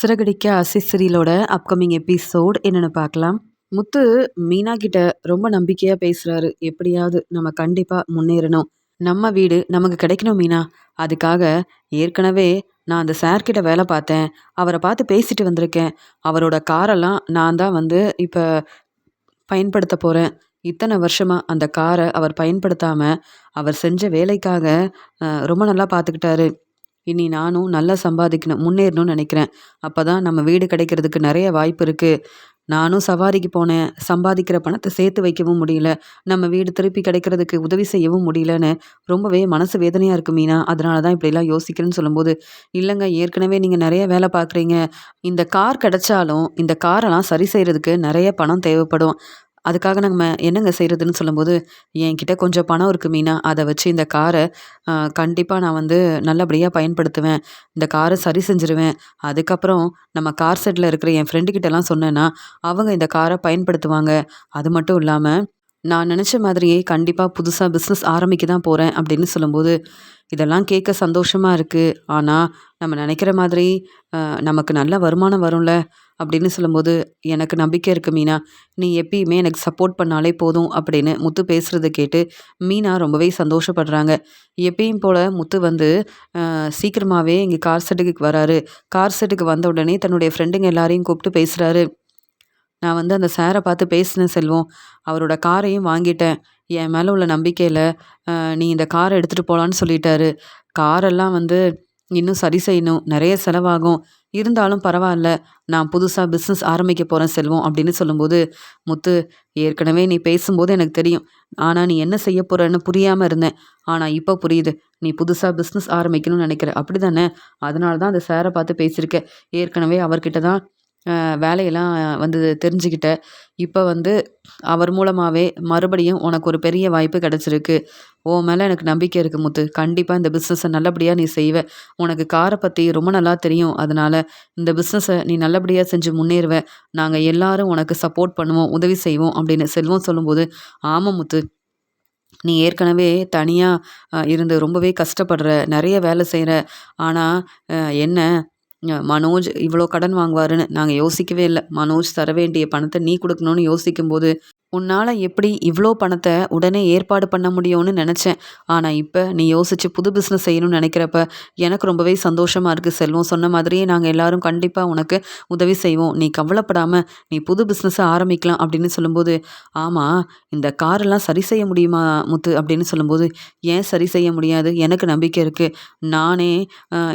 சிறகடிக்க ஆசை சீரியலோட upcoming episode என்னன்னு பார்க்கலாம். முத்து மீனா கிட்ட ரொம்ப நம்பிக்கையா பேசுறாரு. எப்படியாவது நம்ம கண்டிப்பா முன்னேறணும். நம்ம வீடு நமக்கு கிடைக்கணும் மீனா. அதுக்காக ஏற்கனவே நான் அந்த சார் கிட்ட வேலை பார்த்தேன். அவரை பார்த்து பேசிட்டு வந்திருக்கேன். அவரோட காரெல்லாம் நான் தான் இப்ப பயன்படுத்த போறேன். இத்தனை வருஷமா அந்த காரை அவர் பயன்படுத்தாம அவர் செஞ்ச வேலைக்காக ரொம்ப நல்லா பார்த்துக்கிட்டாரு. இனி நானும் நல்லா சம்பாதிக்கணும், முன்னேறணும்னு நினைக்கிறேன். அப்பதான் நம்ம வீடு கிடைக்கிறதுக்கு நெறைய வாய்ப்பு இருக்கு. நானும் சவாரிக்கு போனேன். சம்பாதிக்கிற பணத்த சேர்த்து வைக்கவும் முடியல. நம்ம வீடு திருப்பி கிடைக்கிறதுக்கு உதவி செய்யவும் முடியலன்னு ரொம்பவே மனசு வேதனையா இருக்கு மீனா. அதனால தான் இப்படிலாம் யோசிக்கிறேன்னு சொல்லும்போது, இல்லங்க ஏற்கனவே நீங்க நெறைய வேல பார்க்குறீங்க. இந்த கார் கிடைச்சாலும், இந்த காரெல்லாம் சரி செய்றதுக்கு நெறைய பணம் தேவைப்படும். அதுக்காக நம்ம என்னங்க செய்றதுன்னு சொல்லும்போது, என்கிட்ட கொஞ்சம் பணம் இருக்கு மீனா. அத வச்சு இந்த கார கண்டிப்பா நான் நல்லபடியா பயன்படுத்துவேன். இந்த கார சரி செஞ்சுருவேன். அதுக்கப்புறம் நம்ம கார் ஷெட்ல இருக்கிற என் ஃப்ரெண்டு கிட்டலாம் சொன்னேன்னா, அவங்க இந்த கார பயன்படுத்துவாங்க. அது மட்டும் இல்லாம, நான் நெனச்ச மாதிரியே கண்டிப்பா புதுசா பிசினஸ் ஆரம்பிக்க தான் போறேன் அப்படின்னு சொல்லும்போது, இதெல்லாம் கேட்க சந்தோஷமா இருக்கு. ஆனா, நம்ம நெனைக்கிற மாதிரி நமக்கு நல்ல வருமானம் வரும்ல அப்படின்னு சொல்லும்போது, எனக்கு நம்பிக்கை இருக்கு மீனா. நீ எப்பயுமே எனக்கு சப்போர்ட் பண்ணாலே போதும் அப்படின்னு முத்து பேசுறத கேட்டு மீனா ரொம்பவே சந்தோஷப்படுறாங்க. எப்பயும் போல முத்து சீக்கிரமாவே இங்க கார் ஷெட்டுக்கு வராரு. கார் ஷெட்டுக்கு வந்த உடனே தன்னுடைய ஃப்ரெண்டுங்க எல்லாரையும் கூப்பிட்டு பேசுறாரு. நான் அந்த சார பார்த்து பேசினேன் செல்வம். அவரோட காரையும் வாங்கிட்டேன். என் மேல உள்ள நம்பிக்கையில நீ இந்த கார எடுத்துட்டு போலான்னு சொல்லிட்டாரு. காரெல்லாம் இன்னும் சரி செய்யணும். நெறைய செலவாகும். இருந்தாலும் பரவால்ல. நான் புதுசா பிசினஸ் ஆரம்பிக்க போறேன் செல்வம் அப்படின்னு சொல்லும்போது, முத்து ஏற்கனவே நீ பேசும்போது எனக்கு தெரியும். ஆனா நீ என்ன செய்ய போறன்னு புரியாம இருந்தேன். ஆனா இப்ப புரியுது. நீ புதுசா பிசினஸ் ஆரம்பிக்கணும்னு நெனைக்கிற. அப்படிதானே? அதனால தான் அந்த சார பார்த்து பேசியிருக்க. ஏற்கனவே அவர்கிட்ட தான் வேலையெல்லாம் தெரிஞ்சுக்கிட்டேன். இப்ப அவர் மூலமாவே மறுபடியும் உனக்கு ஒரு பெரிய வாய்ப்பு கிடைச்சிருக்கு. உன் மேல எனக்கு நம்பிக்கை இருக்கு முத்து. கண்டிப்பா இந்த பிசினஸ நல்லபடியா நீ செய்வ. உனக்கு கார பத்தி ரொம்ப நல்லா தெரியும். அதனால இந்த பிசினஸ நீ நல்லபடியா செஞ்சு முன்னேறுவ. நாங்க எல்லாரும் உனக்கு சப்போர்ட் பண்ணுவோம், உதவி செய்வோம் அப்படின்னு செல்வம் சொல்லும்போது, ஆமா முத்து. நீ ஏற்கனவே தனியா இருந்து ரொம்பவே கஷ்டப்படுற, நெறைய வேலை செய்ற. ஆனா என்ன மனோஜ் இவ்வளோ கடன் வாங்குவாருன்னு நாங்க யோசிக்கவே இல்ல. மனோஜ் தர வேண்டிய பணத்த நீ குடுக்கணும்னு யோசிக்கும்போது, உன்னால எப்படி இவ்ளோ பணத்த உடனே ஏற்பாடு பண்ண முடியும்னு நெனச்சேன். ஆனா இப்ப நீ யோசிச்சு புது பிசினஸ் செய்யணும்னு நெனைக்கிறப்ப, எனக்கு ரொம்பவே சந்தோஷமா இருக்கு செல்வம். சொன்ன மாதிரியே நாங்க எல்லாரும் கண்டிப்பா உனக்கு உதவி செய்வோம். நீ கவலைப்படாம நீ புது பிசினஸ ஆரம்பிக்கலாம் அப்படின்னு சொல்லும்போது, ஆமா இந்த காரெல்லாம் சரி செய்ய முடியுமா முத்து? அப்படின்னு சொல்லும்போது, ஏன் சரி செய்ய முடியாது? எனக்கு நம்பிக்கை இருக்கு. நானே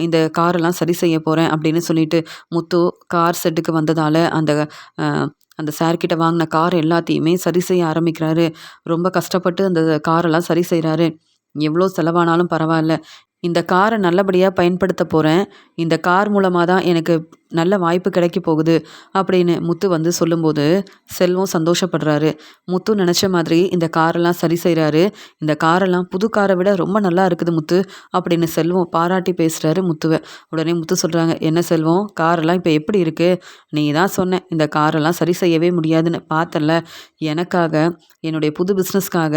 இந்த காரெல்லாம் சரி செய்ய போறேன் அப்படின்னு சொல்லிட்டு, முத்து கார் ஷெட்டுக்கு வந்ததால அ அந்த சார் கிட்ட வாங்குன கார் எல்லாத்தையுமே சரி செய்ய ஆரம்பிக்கிறாரு. ரொம்ப கஷ்டப்பட்டு அந்த காரெல்லாம் சரி செய்றாரு. எவ்ளோ செலவானாலும் பரவால்ல. இந்த கார நல்லபடியா பயன்படுத்த போறேன். இந்த கார் மூலமா தான் எனக்கு நல்ல வாய்ப்பு கிடைக்க போகுது. அப்படின்னு முத்து சொல்லும்போது, செல்வம் சந்தோஷப்படுறாரு. முத்து நெனச்ச மாதிரி இந்த காரெல்லாம் சரி செய்றாரு. இந்த காரெல்லாம் புது கார விட ரொம்ப நல்லா இருக்குது முத்து. அப்படின்னு செல்வம் பாராட்டி பேசுறாரு முத்துவ. உடனே முத்து சொல்றாங்க, என்ன செல்வம் காரெல்லாம் இப்ப எப்படி இருக்கு? நீ தான் சொன்ன இந்த காரெல்லாம் சரி செய்யவே முடியாதுன்னு. பார்த்தல்ல எனக்காக என்னுடைய புது பிசினஸ்க்காக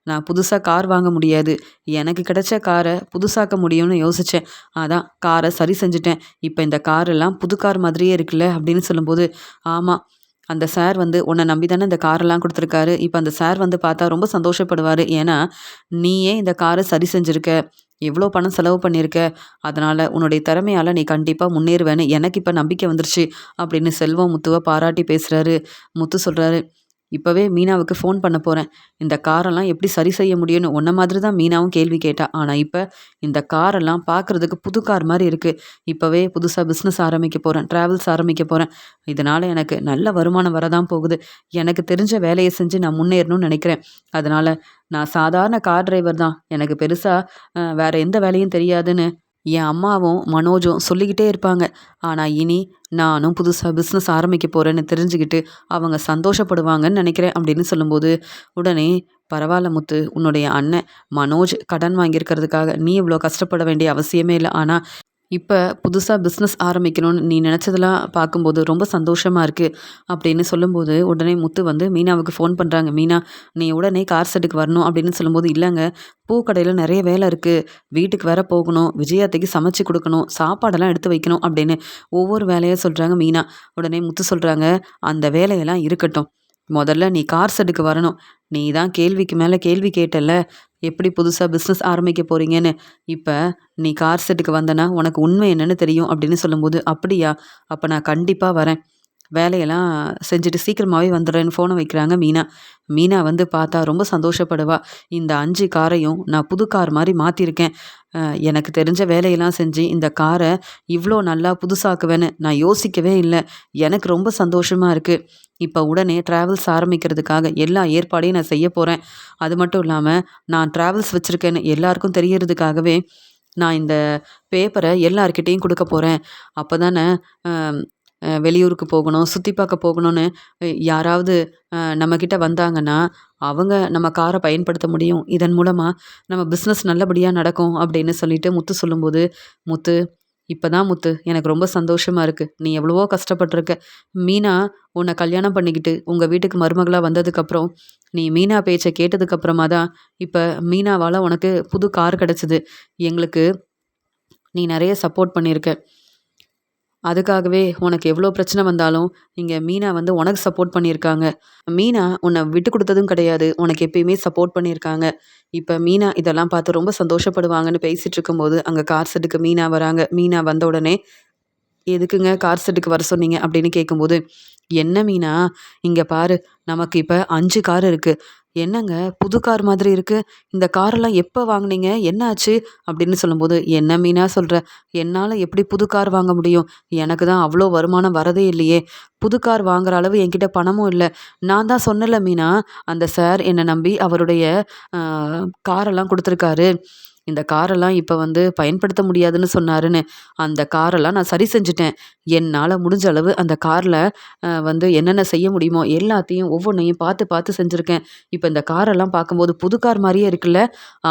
நான் புதுசா கார் வாங்க முடியாது. எனக்கு கிடைச்ச கார புதுசாக்க முடியும்னு யோசிச்சேன். அதான் கார சரி செஞ்சுட்டேன். இப்ப இந்த கார் எல்லாம் புது கார் மாதிரியே இருக்குல்ல அப்படின்னு சொல்லும்போது, ஆமா. அந்த சார் உன்ன நம்பி தானே இந்த காரெல்லாம் குடுத்துருக்காரு. இப்ப அந்த சார் பார்த்தா ரொம்ப சந்தோஷப்படுவாரு. ஏன்னா, நீயே இந்த கார சரி செஞ்சிருக்க. எவ்ளோ பணம் செலவு பண்ணியிருக்க. அதனால உன்னுடைய திறமையால நீ கண்டிப்பா முன்னேறுவேன்னு எனக்கு இப்ப நம்பிக்கை வந்துருச்சு. அப்படின்னு செல்வம் முத்துவ பாராட்டி பேசுறாரு. முத்து சொல்றாரு, இப்பவே மீனாவுக்கு ஃபோன் பண்ண போறேன். இந்த காரெல்லாம் எப்படி சரி செய்ய முடியும்னு உன்ன மாதிரி தான் மீனாவும் கேள்வி கேட்டா. ஆனா இப்ப இந்த காரெல்லாம் பார்க்கறதுக்கு புது கார் மாரி இருக்கு. இப்பவே புதுசா பிசினஸ் ஆரம்பிக்க போறேன். டிராவல்ஸ் ஆரம்பிக்க போறேன். இதனால எனக்கு நல்ல வருமானம் வரதான் போகுது. எனக்கு தெரிஞ்ச வேலைய செஞ்சு நான் முன்னேறணும்னு நெனைக்கிறேன். அதனால நான் சாதாரண கார் டிரைவர் தான். எனக்கு பெருசா வேற எந்த வேலையும் தெரியாதுன்னு என் அம்மாவும், மனோஜும் சொல்லிக்கிட்டே இருப்பாங்க. ஆனா இனி நானும் புதுசா பிசினஸ் ஆரம்பிக்க போறேன்னு தெரிஞ்சுக்கிட்டு அவங்க சந்தோஷப்படுவாங்கன்னு நெனைக்கிறேன் அப்படின்னு சொல்லும்போது, உடனே பரவால்ல முத்து. உன்னுடைய அண்ணன் மனோஜ் கடன் வாங்கியிருக்கிறதுக்காக நீ இவ்ளோ கஷ்டப்பட வேண்டிய அவசியமே இல்ல. ஆனா இப்ப புதுசா பிசினஸ் ஆரம்பிக்கணும்னு நீ நினைச்சதெல்லாம் பார்க்கும்போது ரொம்ப சந்தோஷமா இருக்கு." அப்படின்னு சொல்லும்போது, உடனே முத்து வந்து மீனாவுக்கு ஃபோன் பண்றாங்க. "மீனா, நீ உடனே கார் ஷெட்டுக்கு வரணும்." அப்படின்னு சொல்லும்போது, "இல்லங்க, பூக்கடையில நெறைய வேலை இருக்கு. வீட்டுக்கு வேற போகணும். விஜயா அத்தைக்கு சமைச்சு குடுக்கணும். சாப்பாடெல்லாம் எடுத்து வைக்கணும்." அப்படின்னு ஒவ்வொரு வேலையா சொல்றாங்க மீனா. உடனே முத்து சொல்றாங்க, "அந்த வேலையெல்லாம் இருக்கட்டும். மொதல்ல நீ கார் ஷெட்டுக்கு வரணும். நீ தான் கேள்விக்கு மேல கேள்வி கேட்டல்ல, எப்படி புதுசா பிசினஸ் ஆரம்பிக்க போறீங்கன்னு. இப்ப நீ கார் ஷெட்டுக்கு வந்தனா, உனக்கு உண்மை என்னன்னு தெரியும்." அப்படின்னு சொல்லும்போது, "அப்படியா? அப்ப நான் கண்டிப்பா வரேன். வேலையெல்லாம் செஞ்சுட்டு சீக்கிரமாவே வந்துடுறேன்னு" ஃபோன வைக்கிறாங்க மீனா. மீனா வந்து பார்த்தா ரொம்ப சந்தோஷப்படுவா. "இந்த 5 காரையும் நான் புது கார் மாரி மாத்திருக்கேன். அ எனக்கு தெரிஞ்ச வேலையெல்லாம் செஞ்சு இந்த கார இவ்ளோ நல்லா புதுசாக்குவேன்னு நான் யோசிக்கவே இல்ல. எனக்கு ரொம்ப சந்தோஷமா இருக்கு. இப்ப உடனே டிராவல்ஸ் ஆரம்பிக்கிறதுக்காக எல்லா ஏற்பாடையும் நான் செய்ய போறேன். அது மட்டும் இல்லாம நான் டிராவல்ஸ் வச்சிருக்கேன்னு எல்லாருக்கும் தெரியறதுக்காகவே நான் இந்த பேப்பர எல்லார்கிட்டயும் குடுக்க போறேன். அப்பதான அ வெளியூருக்கு போகணும், சுத்தி பார்க்க போகணும்னு யாராவது நம்மகிட்ட வந்தாங்கன்னா, அவங்க நம்ம கார பயன்படுத்த முடியும். இதன் மூலமா நம்ம பிசினஸ் நல்லபடியா நடக்கும்." அப்படின்னு சொல்லிட்டு முத்து சொல்லும்போது, "முத்து, இப்பதான் முத்து எனக்கு ரொம்ப சந்தோஷமா இருக்கு. நீ எவ்வளவோ கஷ்டப்பட்டுருக்க. மீனா உன்ன கல்யாணம் பண்ணிக்கிட்டு உங்க வீட்டுக்கு மருமகளா வந்ததுக்கப்புறம், நீ மீனா பேச்ச கேட்டதுக்கு அப்புறமா தான், இப்ப மீனாவால உனக்கு புது கார் கிடைச்சது. எங்களுக்கு நீ நெறைய சப்போர்ட் பண்ணியிருக்க. அதுக்காகவே உனக்கு எவ்வளோ பிரச்சனை வந்தாலும், இங்க மீனா வந்து உனக்கு சப்போர்ட் பண்ணியிருக்காங்க. மீனா உன்ன விட்டு குடுத்ததும் கிடையாது. உனக்கு எப்பயுமே சப்போர்ட் பண்ணியிருக்காங்க." இப்ப மீனா இதெல்லாம் பார்த்து ரொம்ப சந்தோஷப்படுவாங்கன்னு பேசிட்டு இருக்கும்போது, அங்க கார் ஷெட்டுக்கு மீனா வராங்க. மீனா வந்த உடனே, "எதுக்குங்க கார் ஷெட்டுக்கு வர சொன்னீங்க?" அப்படின்னு கேட்கும்போது, "என்ன மீனா, இங்க பாரு, நமக்கு இப்ப 5 கார் இருக்கு. என்னங்க புது கார் மாதிரி இருக்கு. இந்த காரெல்லாம் எப்ப வாங்குனீங்க? என்ன ஆச்சு?" அப்படின்னு சொல்லும்போது, "என்ன மீனா சொல்ற? என்னால எப்படி புது கார் வாங்க முடியும்? எனக்கு தான் அவ்ளோ வருமானம் வரதே இல்லையே. புது கார் வாங்குற அளவு என்கிட்ட பணமும் இல்ல. நான் தான் சொன்னேன்ல மீனா, அந்த சார் என்ன நம்பி அவருடைய அ காரெல்லாம் குடுத்துருக்காரு. இந்த காரெல்லாம் இப்ப வந்து பயன்படுத்த முடியாதுன்னு சொன்னாருன்னு. அந்த காரெல்லாம் நான் சரி செஞ்சுட்டேன். என்னால முடிஞ்ச அளவு அந்த கார்ல வந்து என்னென்ன செய்ய முடியுமோ எல்லாத்தையும் ஒவ்வொன்னையும் பார்த்து பார்த்து செஞ்சிருக்கேன். இப்ப இந்த காரெல்லாம் பார்க்கும்போது புது கார் மாரியே இருக்குல்ல.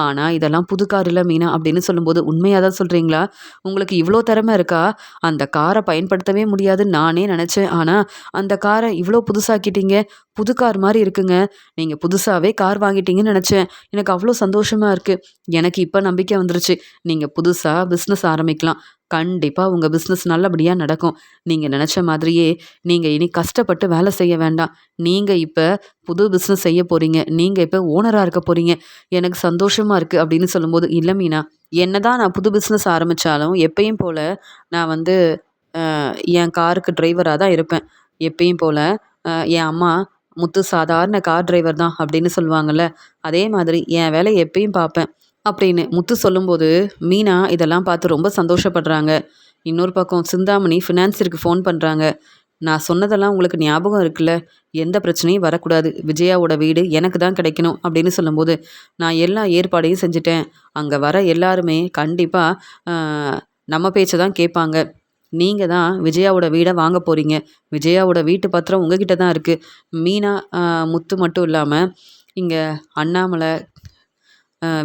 ஆனா இதெல்லாம் புது கார் இல்ல மீனா." அப்படின்னு சொல்லும்போது, "உண்மையா தான் சொல்றீங்களா? உங்களுக்கு இவ்ளோ திறமை இருக்கா? அந்த கார பயன்படுத்தவே முடியாதுன்னு நானே நெனச்சேன். ஆனா அந்த கார இவ்ளோ புதுசாக்கிட்டீங்க. புது கார் மாரி இருக்குங்க. நீங்க புதுசாவே கார் வாங்கிட்டீங்கன்னு நெனச்சேன். எனக்கு அவ்ளோ சந்தோஷமா இருக்கு. எனக்கு இப்ப நம்பிக்கை வந்துருச்சு. நீங்க புதுசா பிசினஸ் ஆரம்பிக்கலாம். கண்டிப்பா உங்க பிசினஸ் நல்லபடியா நடக்கும். நீங்க நெனச்ச மாதிரியே நீங்க இனி கஷ்டப்பட்டு வேலை செய்ய வேண்டாம். நீங்க இப்ப புது பிசினஸ் செய்ய போறீங்க. நீங்க இப்ப ஓனரா இருக்க போறீங்க. எனக்கு சந்தோஷமா இருக்கு." அப்படின்னு சொல்லும்போது, "இல்ல மீனா, என்னதான் நான் புது பிசினஸ் ஆரம்பிச்சாலும் எப்பயும் போல நான் வந்து என் காருக்கு டிரைவரா தான் இருப்பேன். எப்பயும் போல என் அம்மா, 'முத்து சாதாரண கார் டிரைவர் தான்' அப்படின்னு சொல்லுவாங்கல்ல, அதே மாதிரி என் வேலைய எப்பயும் பார்ப்பேன்." அப்படின்னு முத்து சொல்லும்போது, மீனா இதெல்லாம் பார்த்து ரொம்ப சந்தோஷப்படுறாங்க. இன்னொரு பக்கம் சிந்தாமணி ஃபினான்சியருக்கு ஃபோன் பண்றாங்க. "நான் சொன்னதெல்லாம் உங்களுக்கு ஞாபகம் இருக்குல்ல? எந்த பிரச்சனையும் வரக்கூடாது. விஜயாவோட வீடு எனக்கு தான் கிடைக்கணும்." அப்படின்னு சொல்லும்போது, "நான் எல்லா ஏற்பாடையும் செஞ்சுட்டேன். அங்க வர எல்லாருமே கண்டிப்பா அ நம்ம பேச்ச தான் கேட்பாங்க. நீங்க தான் விஜயாவோட வீட வாங்க போறீங்க. விஜயாவோட வீட்டு பத்திரம் உங்ககிட்ட தான் இருக்கு." மீனா, முத்து மட்டும் இல்லாம, இங்க அண்ணாமலை,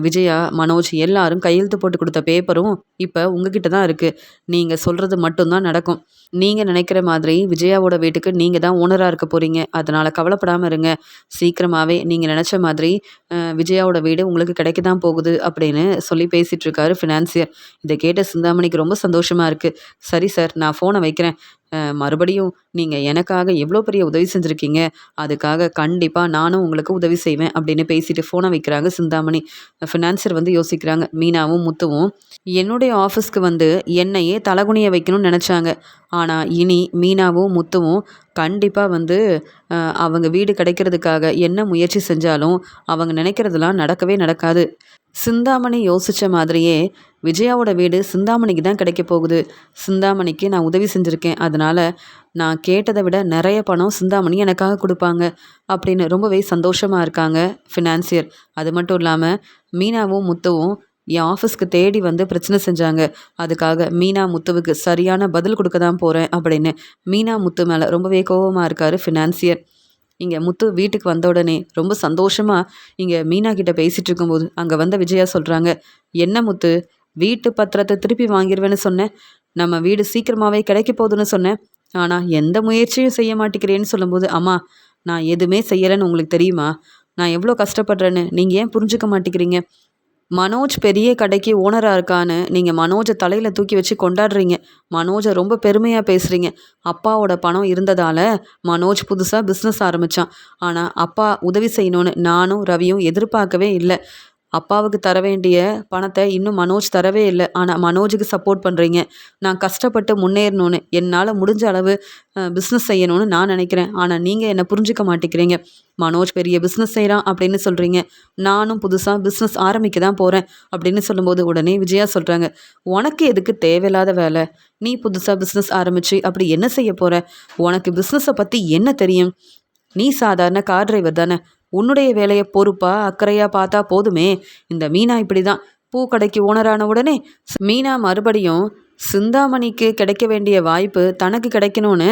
விஜயா, மனோஜ் எல்லாரும் கையெழுத்து போட்டு குடுத்த பேப்பரும் இப்ப உங்ககிட்ட தான் இருக்கு. நீங்க சொல்றது மட்டும் தான் நடக்கும். நீங்க நினைக்கிற மாதிரி விஜயாவோட வீட்டுக்கு நீங்க தான் ஓனரா இருக்க போறீங்க. அதனால கவலைப்படாம இருங்க. சீக்கிரமாவே நீங்க நினைச்ச மாதிரி விஜயாவோட வீடு உங்களுக்கு கிடைக்க தான் போகுது." அப்படின்னு சொல்லி பேசிட்டு இருக்காரு ஃபினான்சியர். இத கேட்ட சிந்தாமணிக்கு ரொம்ப சந்தோஷமா இருக்கு. "சரி சார், நான் ஃபோன வைக்கிறேன். மறுபடியும் நீங்க எனக்காக எவ்வளோ பெரிய உதவி செஞ்சிருக்கீங்க. அதுக்காக கண்டிப்பா நானும் உங்களுக்கு உதவி செய்வேன்." அப்படின்னு பேசிட்டு ஃபோன வைக்கிறாங்க சிந்தாமணி. ஃபினான்சியர் வந்து யோசிக்கிறாங்க. மீனாவும், முத்துவும் என்னுடைய ஆஃபீஸ்க்கு வந்து என்னையே தலகுனிய வைக்கணும்னு நெனச்சாங்க. ஆனா, இனி மீனாவும், முத்துவும் கண்டிப்பா வந்து அ அவங்க வீடு கிடைக்கிறதுக்காக என்ன முயற்சி செஞ்சாலும், அவங்க நினைக்கிறதெல்லாம் நடக்கவே நடக்காது. சிந்தாமணி யோசிச்ச மாதிரியே விஜயாவோட வீடு சிந்தாமணிக்கு தான் கிடைக்க போகுது. சிந்தாமணிக்கு நான் உதவி செஞ்சிருக்கேன். அதனால நான் கேட்டத விட நெறைய பணம் சிந்தாமணி எனக்காக குடுப்பாங்க. அப்படின்னு ரொம்பவே சந்தோஷமா இருக்காங்க ஃபினான்சியர். அது மட்டும் இல்லாம மீனாவும், முத்துவும் என் ஆஃபீஸ்க்கு தேடி வந்து பிரச்சனை செஞ்சாங்க. அதுக்காக மீனா, முத்துவுக்கு சரியான பதில் குடுக்க தான் போறேன் அப்படின்னு மீனா, முத்து மேல ரொம்பவே கோவமா இருக்காரு ஃபினான்சியர். இங்க முத்து வீட்டுக்கு வந்த உடனே ரொம்ப சந்தோஷமா இங்க மீனா கிட்ட பேசிட்டு இருக்கும்போது, அங்க வந்த விஜயா சொல்றாங்க, "என்ன முத்து, வீட்டு பத்திரத்தை திருப்பி வாங்கிருவேன்னு சொன்னேன். நம்ம வீடு சீக்கிரமாவே கிடைக்க போகுதுன்னு சொன்னேன். ஆனா எந்த முயற்சியும் செய்ய மாட்டேங்கிறேன்னு சொல்லும்போது, அம்மா நான் எதுவுமே செய்யலைன்னு உங்களுக்கு தெரியுமா? நான் எவ்வளோ கஷ்டப்படுறேன்னு நீங்க ஏன் புரிஞ்சுக்க மாட்டேங்கிறீங்க? மனோஜ் பெரிய கடைக்கு ஓனரா இருக்கான்னு நீங்க மனோஜை தலையில தூக்கி வச்சு கொண்டாடுறீங்க. மனோஜை ரொம்ப பெருமையா பேசுறீங்க. அப்பாவோட பணம் இருந்ததால மனோஜ் புதுசா பிசினஸ் ஆரம்பிச்சான். ஆனா அப்பா உதவி செய்யணும்னு நானும் ரவியும் எதிர்பார்க்கவே இல்ல. அப்பாவுக்கு தர வேண்டிய பணத்தை இன்னும் மனோஜ் தரவே இல்ல. ஆனா மனோஜுக்கு சப்போர்ட் பண்றீங்க. நான் கஷ்டப்பட்டு முன்னேறணும்னு, என்னால முடிஞ்ச அளவு பிசினஸ் செய்யணும்னு நான் நினைக்கிறேன். ஆனா நீங்க என்ன புரிஞ்சுக்க மாட்டேங்கிறீங்க. மனோஜ் பெரிய பிசினஸ் செய்றான் அப்படின்னு சொல்றீங்க. நானும் புதுசா பிசினஸ் ஆரம்பிக்க தான் போறேன் அப்படின்னு சொல்லும்போது, உடனே விஜயா சொல்றாங்க, "உனக்கு எதுக்கு தேவையில்லாத வேலை? நீ புதுசா பிசினஸ் ஆரம்பிச்சு அப்படி என்ன செய்ய போற? உனக்கு பிசினஸ பத்தி என்ன தெரியும்? நீ சாதாரண கார் டிரைவர் தானே. உன்னுடைய வேலைய பொறுப்பா, அக்கறையா பார்த்தா போதுமே. இந்த மீனா இப்படிதான். பூ கடைக்கு ஓனரான உடனே மீனா மறுபடியும் சிந்தாமணிக்கு கிடைக்க வேண்டிய வாய்ப்பு தனக்கு கிடைக்கணும்னு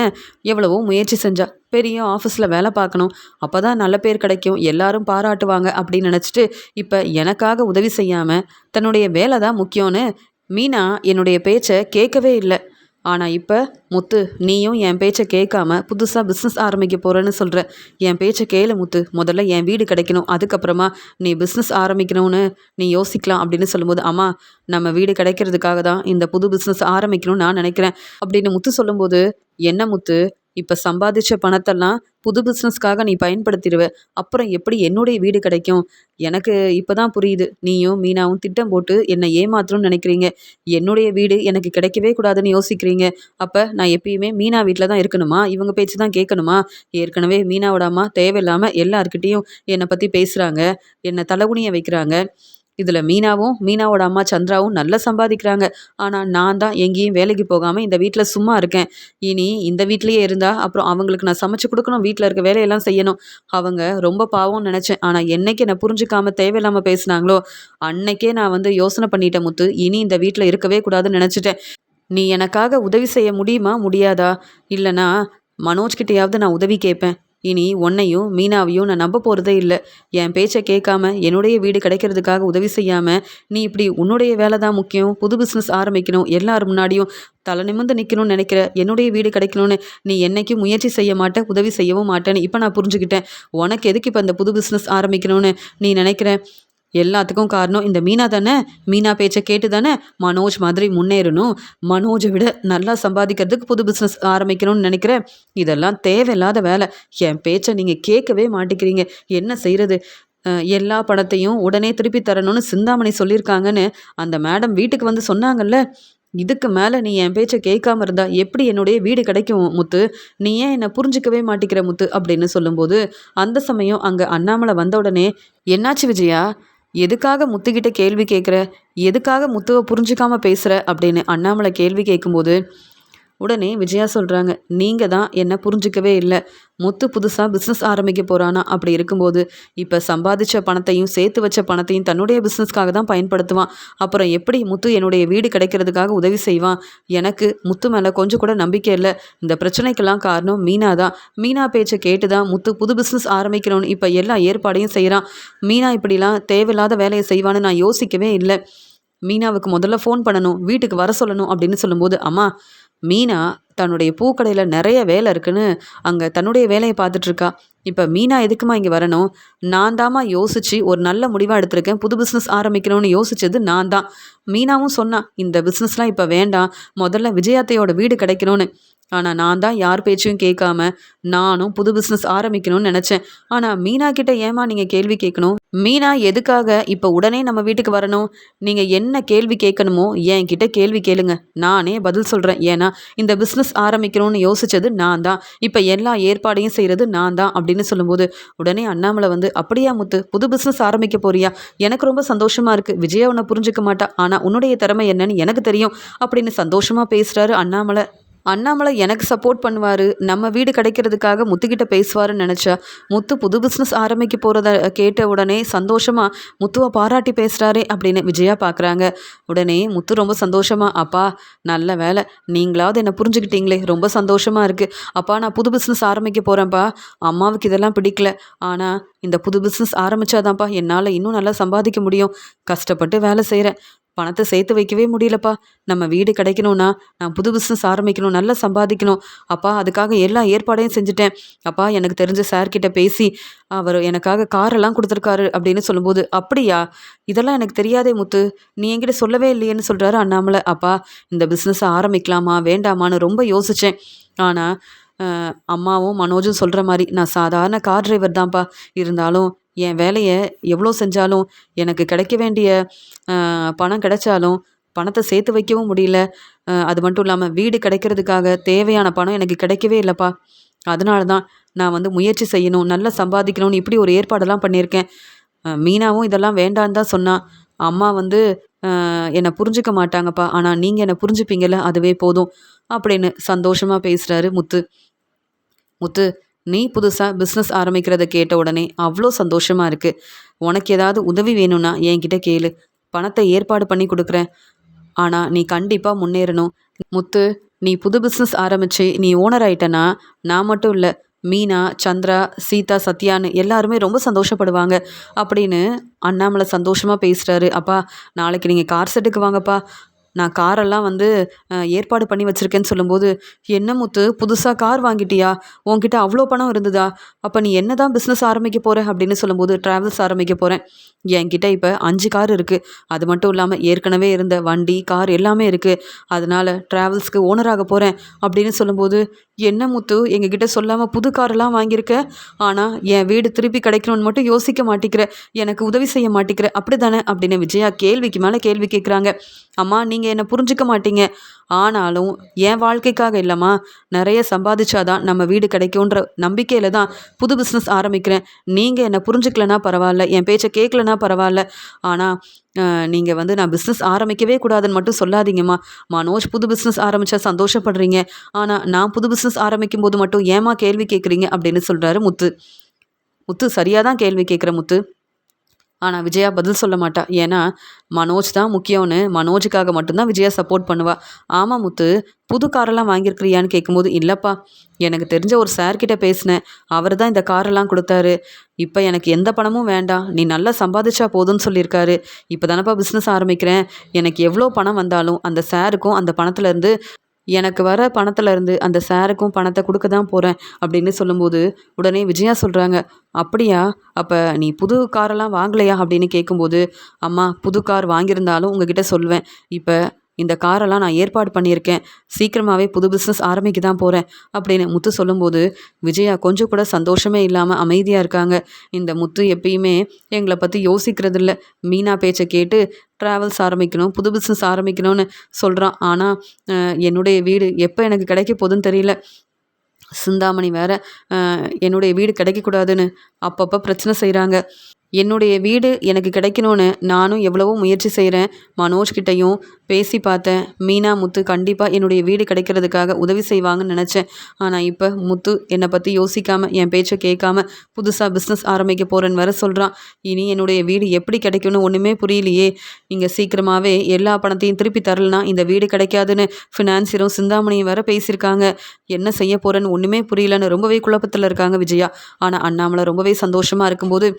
எவ்வளவோ முயற்சி செஞ்சா. பெரிய ஆஃபீஸில் வேலை பார்க்கணும். அப்பதான் நல்ல பேர் கிடைக்கும். எல்லாரும் பாராட்டுவாங்க அப்படின்னு நினச்சிட்டு, இப்போ எனக்காக உதவி செய்யாம தன்னுடைய வேலை தான் முக்கியம்னு மீனா என்னுடைய பேச்சை கேட்கவே இல்லை. ஆனா இப்ப முத்து, நீயும் என் பேச்ச கேட்காம புதுசா பிசினஸ் ஆரம்பிக்க போறேன்னு சொல்ற. என் பேச்ச கேளு முத்து. முதல்ல என் வீடு கிடைக்கணும். அதுக்கப்புறமா நீ பிசினஸ் ஆரம்பிக்கணும்னு நீ யோசிக்கலாம் அப்படின்னு சொல்லும்போது, அம்மா நம்ம வீடு கிடைக்கிறதுக்காக தான் இந்த புது பிசினஸ் ஆரம்பிக்கணும்னு நான் நினைக்கிறேன் அப்படின்னு முத்து சொல்லும்போது, என்ன முத்து, இப்ப சம்பாதிச்ச பணத்தெல்லாம் புது பிசினஸ்க்காக நீ பயன்படுத்திடுவ. அப்புறம் எப்படி என்னுடைய வீடு கிடைக்கும்? எனக்கு இப்பதான் புரியுது. நீயும் மீனாவும் திட்டம் போட்டு என்னை ஏமாத்தணும்னு நினைக்கிறீங்க. என்னுடைய வீடு எனக்கு கிடைக்கவே கூடாதுன்னு யோசிக்கிறீங்க. அப்ப நான் எப்பயுமே மீனா வீட்ல தான் இருக்கணுமா? இவங்க பேச்சு தான் கேட்கணுமா? ஏற்கனவே மீனாவோட அம்மா தேவையில்லாம எல்லார்கிட்டயும் என்னை பத்தி பேசுறாங்க. என்னை தலகுனிய வைக்கிறாங்க. இதுல மீனாவும், மீனாவோட அம்மா சந்திராவும் நல்லா சம்பாதிக்கிறாங்க. ஆனா நான் தான் எங்கேயும் வேலைக்கு போகாம இந்த வீட்ல சும்மா இருக்கேன். இனி இந்த வீட்லயே இருந்தா அப்புறம் அவங்களுக்கு நான் சமைச்சு குடுக்கணும். வீட்ல இருக்க வேலையெல்லாம் செய்யணும். அவங்க ரொம்ப பாவம்னு நெனச்சேன். ஆனா என்னைக்கு என்ன புரிஞ்சுக்காம தேவையில்லாம பேசுனாங்களோ, அன்னைக்கே நான் வந்து யோசனை பண்ணிட்டேன் முத்து. இனி இந்த வீட்ல இருக்கவே கூடாதுன்னு நெனச்சுட்டேன். நீ எனக்காக உதவி செய்ய முடியுமா? முடியாதா? இல்லனா மனோஜ் கிட்டயாவது நான் உதவி கேட்பேன். இனி உன்னையும் மீனாவையும் நான் நம்ப போறதே இல்ல. என் பேச்ச கேட்காம என்னுடைய வீடு கிடைக்கிறதுக்காக உதவி செய்யாம, நீ இப்படி உன்னுடைய வேலை தான் முக்கியம். புது பிசினஸ் ஆரம்பிக்கணும். எல்லார் முன்னாடியும் தலை நிமிர்ந்து நிக்கணும்னு நினைக்கிற. என்னுடைய வீடு கிடைக்கணும்னு நீ என்னைக்கும் முயற்சி செய்ய மாட்ட. உதவி செய்யவும் மாட்டேன்னு இப்ப நான் புரிஞ்சுக்கிட்டேன். உனக்கு எதுக்கு இப்ப இந்த புது பிசினஸ் ஆரம்பிக்கணும்னு நீ நினைக்கிற? எல்லாத்துக்கும் காரணம் இந்த மீனா தானே. மீனா பேச்சை கேட்டு தானே மனோஜ் மாதிரி முன்னேறணும். மனோஜை விட நல்லா சம்பாதிக்கிறதுக்கு புது பிஸ்னஸ் ஆரம்பிக்கணும்னு நினைக்கிறேன். இதெல்லாம் தேவையில்லாத வேலை. என் பேச்சை நீங்கள் கேட்கவே மாட்டேங்கிறீங்க. என்ன செய்கிறது? எல்லா பணத்தையும் உடனே திருப்பி தரணும்னு சிந்தாமணி சொல்லியிருக்காங்கன்னு அந்த மேடம் வீட்டுக்கு வந்து சொன்னாங்கல்ல. இதுக்கு மேலே நீ என் பேச்சை கேட்காம இருந்தா எப்படி என்னுடைய வீடு கிடைக்கும் முத்து? நீ ஏன் என்னை புரிஞ்சிக்கவே மாட்டேங்கிற முத்து அப்படின்னு சொல்லும்போது, அந்த சமயம் அங்கே அண்ணாமலை வந்த உடனே, என்னாச்சு விஜயா? எதுக்காக முத்துக்கிட்ட கேள்வி கேட்குற? எதுக்காக முத்துவை புரிஞ்சுக்காம பேசுற? அப்படின்னு அண்ணாமலை கேள்வி கேட்கும்போது, உடனே விஜயா சொல்கிறாங்க, நீங்கள் தான் என்ன புரிஞ்சிக்கவே இல்லை. முத்து புதுசாக பிஸ்னஸ் ஆரம்பிக்க போகிறானா? அப்படி இருக்கும்போது இப்போ சம்பாதிச்ச பணத்தையும் சேர்த்து வச்ச பணத்தையும் தன்னுடைய பிஸ்னஸ்க்காக தான் பயன்படுத்துவான். அப்புறம் எப்படி முத்து என்னுடைய வீடு கிடைக்கிறதுக்காக உதவி செய்வான்? எனக்கு முத்து மேலே கொஞ்சம் கூட நம்பிக்கை இல்லை. இந்த பிரச்சனைக்கெல்லாம் காரணம் மீனா தான். மீனா பேச்சை கேட்டு தான் முத்து புது பிஸ்னஸ் ஆரம்பிக்கணும்னு இப்போ எல்லா ஏற்பாடையும் செய்கிறான். மீனா இப்படிலாம் தேவையில்லாத வேலையை செய்வான்னு நான் யோசிக்கவே இல்லை. மீனாவுக்கு முதல்ல ஃபோன் பண்ணணும், வீட்டுக்கு வர சொல்லணும் அப்படின்னு சொல்லும்போது, அம்மா மீனா தன்னுடைய பூக்கடையில் நிறைய வேலை இருக்குன்னு அங்கே தன்னுடைய வேலையை பார்த்துட்ருக்கா. இப்போ மீனா எதுக்குமா இங்கே வரணும்? நான் தாம்மா யோசித்து ஒரு நல்ல முடிவாக எடுத்திருக்கேன். புது பிஸ்னஸ் ஆரம்பிக்கணும்னு யோசித்தது நான் தான். மீனாவும் சொன்னான், இந்த பிஸ்னஸ்லாம் இப்போ வேண்டாம், முதல்ல விஜயாத்தையோட வீடு கிடைக்கணும்னு. ஆனால் நான் தான் யார் பேச்சையும் கேட்காம நானும் புது பிஸ்னஸ் ஆரம்பிக்கணும்னு நினச்சேன். ஆனால் மீனா கிட்ட ஏமா நீங்கள் கேள்வி கேட்கணும்? மீனா எதுக்காக இப்போ உடனே நம்ம வீட்டுக்கு வரணும்? நீங்கள் என்ன கேள்வி கேட்கணுமோ என்கிட்ட கேள்வி கேளுங்க, நானே பதில் சொல்கிறேன். ஏன்னா இந்த பிஸ்னஸ் ஆரம்பிக்கணும்னு யோசித்தது நான் தான். இப்போ எல்லா ஏற்பாடையும் செய்கிறது நான் தான் அப்படின்னு சொல்லும்போது, உடனே அண்ணாமலை வந்து, அப்படியா முத்து, புது பிஸ்னஸ் ஆரம்பிக்க போறியா? எனக்கு ரொம்ப சந்தோஷமாக இருக்குது. விஜயா உன்னை புரிஞ்சுக்க மாட்டா, ஆனால் உன்னுடைய திறமை என்னன்னு எனக்கு தெரியும் அப்படின்னு சந்தோஷமாக பேசுகிறாரு அண்ணாமலை. அண்ணாமலை எனக்கு சப்போர்ட் பண்ணுவார், நம்ம வீடு கிடைக்கிறதுக்காக முத்துக்கிட்ட பேசுவாருன்னு நினச்சா, முத்து புது பிஸ்னஸ் ஆரம்பிக்க போகிறத கேட்ட உடனே சந்தோஷமாக முத்துவை பாராட்டி பேசுகிறாரே அப்படின்னு விஜயா பார்க்குறாங்க. உடனே முத்து ரொம்ப சந்தோஷமாக, அப்பா நல்ல வேலை, நீங்களாவது என்னை புரிஞ்சுக்கிட்டீங்களே, ரொம்ப சந்தோஷமாக இருக்குது. அப்பா நான் புது பிஸ்னஸ் ஆரம்பிக்க போகிறேன்ப்பா. அம்மாவுக்கு இதெல்லாம் பிடிக்கல. ஆனால் இந்த புது பிஸ்னஸ் ஆரம்பித்தாதான்ப்பா என்னால் இன்னும் நல்லா சம்பாதிக்க முடியும். கஷ்டப்பட்டு வேலை செய்கிறேன். பணத்தை சேர்த்து வைக்கவே முடியலப்பா. நம்ம வீடு கிடைக்கணும்னா நான் புது பிஸ்னஸ் ஆரம்பிக்கணும், நல்லா சம்பாதிக்கணும். அப்பா அதுக்காக எல்லா ஏற்பாடையும் செஞ்சுட்டேன். அப்பா எனக்கு தெரிஞ்ச சார் கிட்ட பேசி அவர் எனக்காக காரெல்லாம் கொடுத்துருக்காரு அப்படின்னு சொல்லும்போது, அப்படியா? இதெல்லாம் எனக்கு தெரியாதே முத்து. நீ என்கிட்ட சொல்லவே இல்லையேன்னு சொல்றாரு அண்ணாமலை. அப்பா இந்த பிஸ்னஸை ஆரம்பிக்கலாமா வேண்டாமான்னு ரொம்ப யோசித்தேன். ஆனால் அம்மாவும் மனோஜும் சொல்கிற மாதிரி நான் சாதாரண கார் டிரைவர் தான்ப்பா. இருந்தாலும் என் வேலையை எவ்வளோ செஞ்சாலும் எனக்கு கிடைக்க வேண்டிய பணம் கிடைச்சாலும் பணத்தை சேர்த்து வைக்கவும் முடியல. அது மட்டும் இல்லாமல் வீடு கிடைக்கிறதுக்காக தேவையான பணம் எனக்கு கிடைக்கவே இல்லைப்பா. அதனால தான் நான் வந்து முயற்சி செய்யணும், நல்லா சம்பாதிக்கணும்னு இப்படி ஒரு ஏற்பாடெல்லாம் பண்ணியிருக்கேன். மீனாவும் இதெல்லாம் வேண்டான்னு தான் சொன்னா. அம்மா வந்து என்னை புரிஞ்சுக்க மாட்டாங்கப்பா. ஆனால் நீங்கள் என்னை புரிஞ்சுப்பீங்கள்ல, அதுவே போதும் அப்படின்னு சந்தோஷமாக பேசுகிறாரு முத்து. முத்து, நீ புதுசா பிஸ்னஸ் ஆரம்பிக்கிறத கேட்ட உடனே அவ்வளோ சந்தோஷமா இருக்கு. உனக்கு ஏதாவது உதவி வேணும்னா என்கிட்ட கேளு. பணத்தை ஏற்பாடு பண்ணி கொடுக்குறேன். ஆனா நீ கண்டிப்பா முன்னேறணும். முத்து, நீ புது பிஸ்னஸ் ஆரம்பிச்சு நீ ஓனர் ஆயிட்டனா நான் மட்டும் இல்லை, மீனா, சந்திரா, சீதா, சத்யான்னு எல்லாருமே ரொம்ப சந்தோஷப்படுவாங்க அப்படின்னு அண்ணாமலை சந்தோஷமா பேசுறாரு. அப்பா நாளைக்கு நீங்கள் கார் செட்டுக்கு வாங்கப்பா. நான் காரெல்லாம் வந்து ஏற்பாடு பண்ணி வச்சுருக்கேன்னு சொல்லும்போது, என்ன முத்து புதுசாக கார் வாங்கிட்டியா? உன்கிட்ட அவ்வளோ பணம் இருந்ததா? அப்போ நீ என்ன தான் பிஸ்னஸ் ஆரம்பிக்க போகிற அப்படின்னு சொல்லும்போது, ட்ராவல்ஸ் ஆரம்பிக்க போகிறேன். என்கிட்ட இப்போ 5 கார் இருக்குது. அது மட்டும் இல்லாமல் ஏற்கனவே இருந்த வண்டி, கார் எல்லாமே இருக்குது. அதனால் ட்ராவல்ஸ்க்கு ஓனராக போகிறேன் அப்படின்னு சொல்லும்போது, என்ன முத்து எங்ககிட்ட சொல்லாமல் புது காரெல்லாம் வாங்கியிருக்க? ஆனால் என் வீடு திருப்பி கிடைக்கணும்னு மட்டும் யோசிக்க மாட்டேங்கிற, எனக்கு உதவி செய்ய மாட்டேங்கிற, அப்படி தானே அப்படின்னு விஜயா கேள்விக்கு மேலே கேள்வி கேட்குறாங்க. அம்மா நீங்கள் என்னை புரிஞ்சுக்க மாட்டீங்க. ஆனாலும் என் வாழ்க்கைக்காக இல்லைம்மா, நிறைய சம்பாதிச்சாதான் நம்ம வீடு கிடைக்குன்ற நம்பிக்கையில் தான் புது பிஸ்னஸ் ஆரம்பிக்கிறேன். நீங்கள் என்னை புரிஞ்சுக்கலனா பரவாயில்ல, என் பேச்சை கேட்கலனா பரவாயில்ல. ஆனால் நீங்கள் வந்து நான் பிஸ்னஸ் ஆரம்பிக்கவே கூடாதுன்னு மட்டும் சொல்லாதீங்கம்மா. மனோஜ் புது பிஸ்னஸ் ஆரம்பித்தா சந்தோஷப்படுறீங்க. ஆனால் நான் புது பிஸ்னஸ் ஆரம்பிக்கும் போது மட்டும் ஏம்மா கேள்வி கேட்குறீங்க அப்படின்னு சொல்கிறாரு முத்து. முத்து சரியாக தான் கேள்வி கேட்குற முத்து. ஆனால் விஜயா பதில் சொல்ல மாட்டா. ஏன்னா மனோஜ் தான் முக்கியம்னு மனோஜுக்காக மட்டும்தான் விஜயா சப்போர்ட் பண்ணுவா. ஆமாம் முத்து, புது காரெல்லாம் வாங்கியிருக்கிறியான்னு கேட்கும்போது, இல்லைப்பா எனக்கு தெரிஞ்ச ஒரு சார்கிட்ட பேசினேன். அவர் தான் இந்த காரெல்லாம் கொடுத்தாரு. இப்போ எனக்கு எந்த பணமும் வேண்டாம், நீ நல்லா சம்பாதிச்சா போதும்னு சொல்லியிருக்காரு. இப்போ தானப்பா பிஸ்னஸ் ஆரம்பிக்கிறேன். எனக்கு எவ்வளோ பணம் வந்தாலும் அந்த சாருக்கும் அந்த பணத்துலேருந்து எனக்கு வர பணத்துலேருந்து அந்த சாருக்கும் பணத்தை கொடுக்க தான் போகிறேன் அப்படின்னு சொல்லும்போது, உடனே விஜயா சொல்கிறாங்க, அப்படியா? அப்போ நீ புது காரெல்லாம் வாங்கலையா அப்படின்னு கேட்கும்போது, அம்மா புது கார் வாங்கியிருந்தாலும் உங்ககிட்ட சொல்வேன். இப்போ இந்த காரெல்லாம் நான் ஏற்பாடு பண்ணியிருக்கேன். சீக்கிரமாகவே புது பிஸ்னஸ் ஆரம்பிக்க தான் போகிறேன் அப்படின்னு முத்து சொல்லும்போது, விஜயா கொஞ்சம் கூட சந்தோஷமே இல்லாமல் அமைதியாக இருக்காங்க. இந்த முத்து எப்பயுமே எங்களை பற்றி யோசிக்கிறதில்ல. மீனா பேச்சை கேட்டு ட்ராவல்ஸ் ஆரம்பிக்கணும், புது பிஸ்னஸ் ஆரம்பிக்கணும்னு சொல்கிறான். ஆனால் என்னுடைய வீடு எப்போ எனக்கு கிடைக்க போகுதுன்னு தெரியல. சிந்தாமணி வேற என்னுடைய வீடு கிடைக்கக்கூடாதுன்னு அப்பப்போ பிரச்சனை செய்கிறாங்க. என்னுடைய வீடு எனக்கு கிடைக்கணும்னு நானும் எவ்வளவோ முயற்சி செய்கிறேன். மனோஜ்கிட்டையும் பேசி பார்த்தேன். மீனா, முத்து கண்டிப்பாக என்னுடைய வீடு கிடைக்கிறதுக்காக உதவி செய்வாங்கன்னு நினச்சேன். ஆனால் இப்போ முத்து என்னை பற்றி யோசிக்காமல் என் பேச்சை கேட்காம புதுசாக பிஸ்னஸ் ஆரம்பிக்க போகிறேன்னு வேற சொல்கிறான். இனி என்னுடைய வீடு எப்படி கிடைக்கும்னு ஒன்றுமே புரியலையே. இங்கே சீக்கிரமாகவே எல்லா பணத்தையும் திருப்பி தரலனா இந்த வீடு கிடைக்காதுன்னு ஃபினான்சியரும் சிந்தாமணியும் வேற பேசியிருக்காங்க. என்ன செய்ய போகிறேன்னு ஒன்றுமே புரியலன்னு ரொம்பவே குழப்பத்தில் இருக்காங்க விஜயா. ஆனால் அண்ணாமலை ரொம்பவே சந்தோஷமாக இருக்கும்போது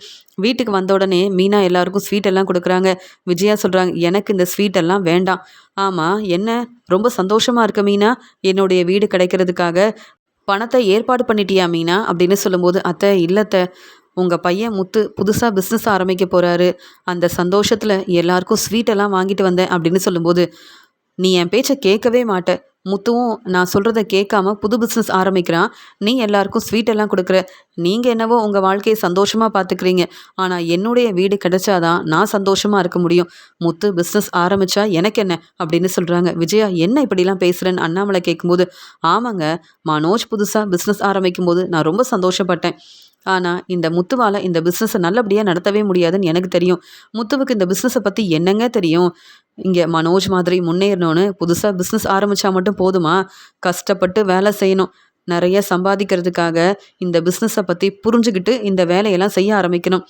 வீட்டுக்கு வந்த உடனே மீனா எல்லாருக்கும் ஸ்வீட் எல்லாம் கொடுக்குறாங்க. விஜயா சொல்கிறாங்க, எனக்கு இந்த ஸ்வீட் எல்லாம் வேண்டாம். ஆமாம் என்ன ரொம்ப சந்தோஷமாக இருக்க மீனா, என்னுடைய வீடு கிடைக்கிறதுக்காக பணத்தை ஏற்பாடு பண்ணிட்டியா மீனா அப்படின்னு சொல்லும்போது, அத்தை இல்லத்தை, உங்கள் பையன் முத்து புதுசாக பிஸ்னஸ் ஆரம்பிக்க போகிறாரு, அந்த சந்தோஷத்தில் எல்லாருக்கும் ஸ்வீட் எல்லாம் வாங்கிட்டு வந்தேன் அப்படின்னு சொல்லும்போது, நீ என் பேச்சை கேட்கவே மாட்ட. முத்துவும் நான் சொல்கிறத கேட்காம புது பிஸ்னஸ் ஆரம்பிக்கிறான். நீ எல்லாருக்கும் ஸ்வீட் எல்லாம் கொடுக்குற. நீங்கள் என்னவோ உங்கள் வாழ்க்கையை சந்தோஷமாக பார்த்துக்கிறீங்க. ஆனால் என்னுடைய வீடு கிடைச்சாதான் நான் சந்தோஷமாக இருக்க முடியும். முத்து பிஸ்னஸ் ஆரம்பித்தா எனக்கு என்ன அப்படின்னு சொல்கிறாங்க. விஜயா என்ன இப்படிலாம் பேசுகிறேன்னு அண்ணாமலை கேட்கும்போது, ஆமாங்க மனோஜ் புதுசாக பிஸ்னஸ் ஆரம்பிக்கும்போது நான் ரொம்ப சந்தோஷப்பட்டேன். ஆனால் இந்த முத்துவால் இந்த பிஸ்னஸை நல்லபடியாக நடத்தவே முடியாதுன்னு எனக்கு தெரியும். முத்துவுக்கு இந்த பிஸ்னஸை பற்றி என்னங்க தெரியும்? இங்கே மனோஜ் மாதிரி முன்னேறணும்னு புதுசாக பிஸ்னஸ் ஆரம்பித்தா மட்டும் போதுமா? கஷ்டப்பட்டு வேலை செய்யணும். நிறைய சம்பாதிக்கிறதுக்காக இந்த பிஸ்னஸை பற்றி புரிஞ்சுக்கிட்டு இந்த வேலையெல்லாம் செய்ய ஆரம்பிக்கணும்.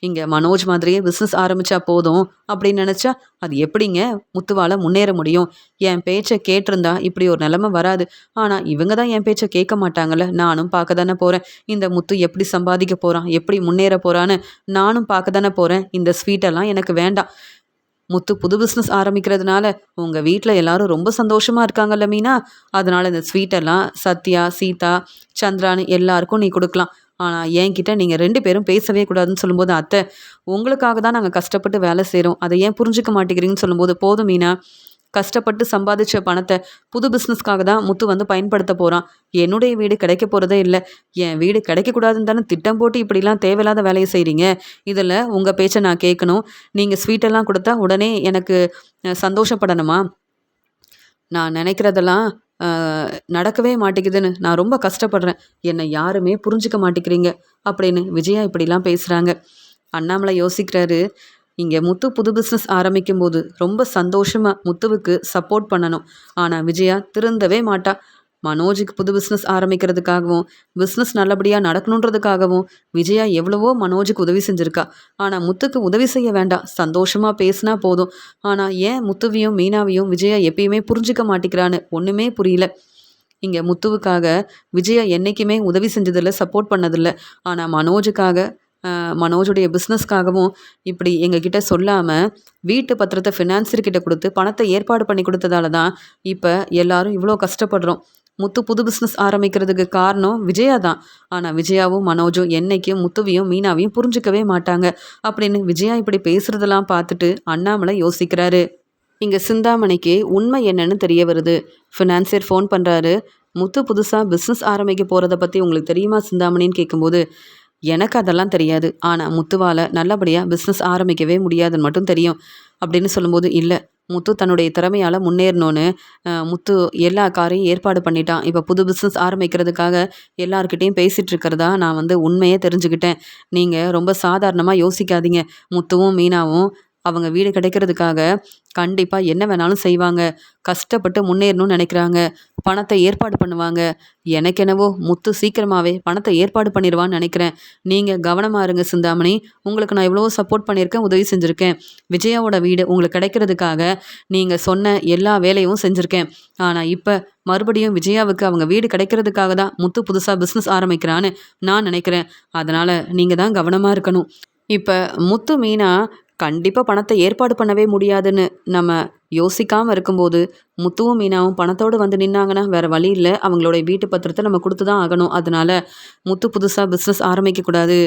இங்கே மனோஜ் மாதிரியே பிஸ்னஸ் ஆரம்பித்தா போதும் அப்படின்னு நினச்சா அது எப்படிங்க முத்துவால் முன்னேற முடியும்? என் பேச்சை கேட்டிருந்தா இப்படி ஒரு நிலைமை வராது. ஆனால் இவங்க தான் என் பேச்சை கேட்க மாட்டாங்கல்ல. நானும் பார்க்க தானே போகிறேன் இந்த முத்து எப்படி சம்பாதிக்க போகிறான், எப்படி முன்னேற போகிறான்னு நானும் பார்க்க தானே போகிறேன். இந்த ஸ்வீட்டெல்லாம் எனக்கு வேண்டாம். முத்து புது பிஸ்னஸ் ஆரம்பிக்கிறதுனால உங்கள் வீட்டில் எல்லாரும் ரொம்ப சந்தோஷமாக இருக்காங்கல்ல மீனா, அதனால் இந்த ஸ்வீட்டெல்லாம் சத்யா, சீதா, சந்திரான்னு எல்லாருக்கும் நீ கொடுக்கலாம். ஆனால் என்கிட்ட நீங்கள் 2 பேரும் பேசவே கூடாதுன்னு சொல்லும்போது, அத்தை உங்களுக்காக தான் நாங்கள் கஷ்டப்பட்டு வேலை செய்கிறோம், அதை ஏன் புரிஞ்சுக்க மாட்டேங்கிறீங்கன்னு சொல்லும்போது, போதும் மீனா, கஷ்டப்பட்டு சம்பாதிச்ச பணத்தை புது பிஸ்னஸ்க்காக தான் முத்து வந்து பயன்படுத்த போகிறான். என்னுடைய வீடு கிடைக்க போகிறதே இல்லை. என் வீடு கிடைக்கக்கூடாதுன்னு தானே திட்டம் போட்டு இப்படிலாம் தேவையில்லாத வேலையை செய்கிறீங்க. இதில் உங்கள் பேச்சை நான் கேட்கணும். நீங்கள் ஸ்வீட்டெல்லாம் கொடுத்தா உடனே எனக்கு சந்தோஷப்படணுமா? நான் நினைக்கிறதெல்லாம் நடக்கவே மாட்டேங்குதுன்னு நான் ரொம்ப கஷ்டப்படுறேன். என்னை யாருமே புரிஞ்சுக்க மாட்டேங்கிறீங்க அப்படின்னு விஜயா இப்படிலாம் பேசுகிறாங்க. அண்ணாமலை யோசிக்கிறாரு. இங்கே முத்து புது பிஸ்னஸ் ஆரம்பிக்கும்போது ரொம்ப சந்தோஷமாக முத்துவுக்கு சப்போர்ட் பண்ணணும். ஆனால் விஜயா திருந்தவே மாட்டா. மனோஜுக்கு புது பிஸ்னஸ் ஆரம்பிக்கிறதுக்காகவும் பிஸ்னஸ் நல்லபடியாக நடக்கணுன்றதுக்காகவும் விஜயா எவ்வளவோ மனோஜுக்கு உதவி செஞ்சுருக்கா. ஆனால் முத்துக்கு உதவி செய்ய வேண்டாம், சந்தோஷமாக பேசினா போதும். ஆனால் ஏன் முத்துவையும் மீனாவையும் விஜயா எப்பயுமே புரிஞ்சிக்க மாட்டேங்கிறான்னு ஒன்றுமே புரியல. இங்கே முத்துவுக்காக விஜயா என்றைக்குமே உதவி செஞ்சதில்லை, சப்போர்ட் பண்ணதில்லை. ஆனால் மனோஜுடைய பிஸ்னஸ்க்காகவும் இப்படி எங்ககிட்ட சொல்லாமல் வீட்டு பத்திரத்தை ஃபினான்சியர்கிட்ட கொடுத்து பணத்தை ஏற்பாடு பண்ணி கொடுத்ததால தான் இப்போ எல்லாரும் இவ்வளோ கஷ்டப்படுறோம். முத்து புது பிஸ்னஸ் ஆரம்பிக்கிறதுக்கு காரணம் விஜயா தான். ஆனால் விஜயாவும் மனோஜும் என்னைக்கும் முத்துவையும் மீனாவையும் புரிஞ்சுக்கவே மாட்டாங்க அப்படின்னு விஜயா இப்படி பேசுகிறதெல்லாம் பார்த்துட்டு அண்ணாமலை யோசிக்கிறாரு. இங்கே சிந்தாமணிக்கு உண்மை என்னன்னு தெரிய வருது. ஃபினான்சியர் ஃபோன் பண்ணுறாரு. முத்து புதுசாக பிஸ்னஸ் ஆரம்பிக்க போகிறத பற்றி உங்களுக்கு தெரியுமா சிந்தாமணின்னு கேட்கும்போது, எனக்கு அதெல்லாம் தெரியாது. ஆனால் முத்துவால் நல்லபடியாக பிஸ்னஸ் ஆரம்பிக்கவே முடியாதுன்னு மட்டும் தெரியும் அப்படின்னு சொல்லும்போது, இல்லை முத்து தன்னுடைய திறமையால் முன்னேறணும்னு முத்து எல்லா காரையும் ஏற்பாடு பண்ணிட்டான். இப்போ புது பிஸ்னஸ் ஆரம்பிக்கிறதுக்காக எல்லார்கிட்டையும் பேசிகிட்டு இருக்கிறதா நான் வந்து உண்மையே தெரிஞ்சுக்கிட்டேன். நீங்கள் ரொம்ப சாதாரணமாக யோசிக்காதீங்க. முத்துவும் மீனாவும் அவங்க வீடு கிடைக்கிறதுக்காக கண்டிப்பாக என்ன வேணாலும் செய்வாங்க. கஷ்டப்பட்டு முன்னேறணும்னு நினைக்கிறாங்க. பணத்தை ஏற்பாடு பண்ணுவாங்க. எனக்கெனவோ முத்து சீக்கிரமாகவே பணத்தை ஏற்பாடு பண்ணிடுவான்னு நினைக்கிறேன். நீங்கள் கவனமாக இருங்க சிந்தாமணி. உங்களுக்கு நான் எவ்வளவோ சப்போர்ட் பண்ணியிருக்கேன், உதவி செஞ்சுருக்கேன். விஜயாவோட வீடு உங்களுக்கு கிடைக்கிறதுக்காக நீங்கள் சொன்ன எல்லா வேலையும் செஞ்சுருக்கேன். ஆனால் இப்போ மறுபடியும் விஜயாவுக்கு அவங்க வீடு கிடைக்கிறதுக்காக தான் முத்து புதுசாக பிஸ்னஸ் ஆரம்பிக்கிறான்னு நான் நினைக்கிறேன். அதனால் நீங்கள் தான் கவனமாக இருக்கணும். இப்போ முத்து மீனா கண்டிப்பாக பணத்தை ஏற்பாடு பண்ணவே முடியாதுன்னு நம்ம யோசிக்காமல் இருக்கும்போது முத்துவும் மீனாவும் பணத்தோடு வந்து நின்னாங்கன்னா வேறு வழி இல்லை, அவங்களுடைய வீட்டு பத்திரத்தை நம்ம கொடுத்து தான் ஆகணும். அதனால் முத்து புதுசாக பிஸ்னஸ் ஆரம்பிக்கக்கூடாது.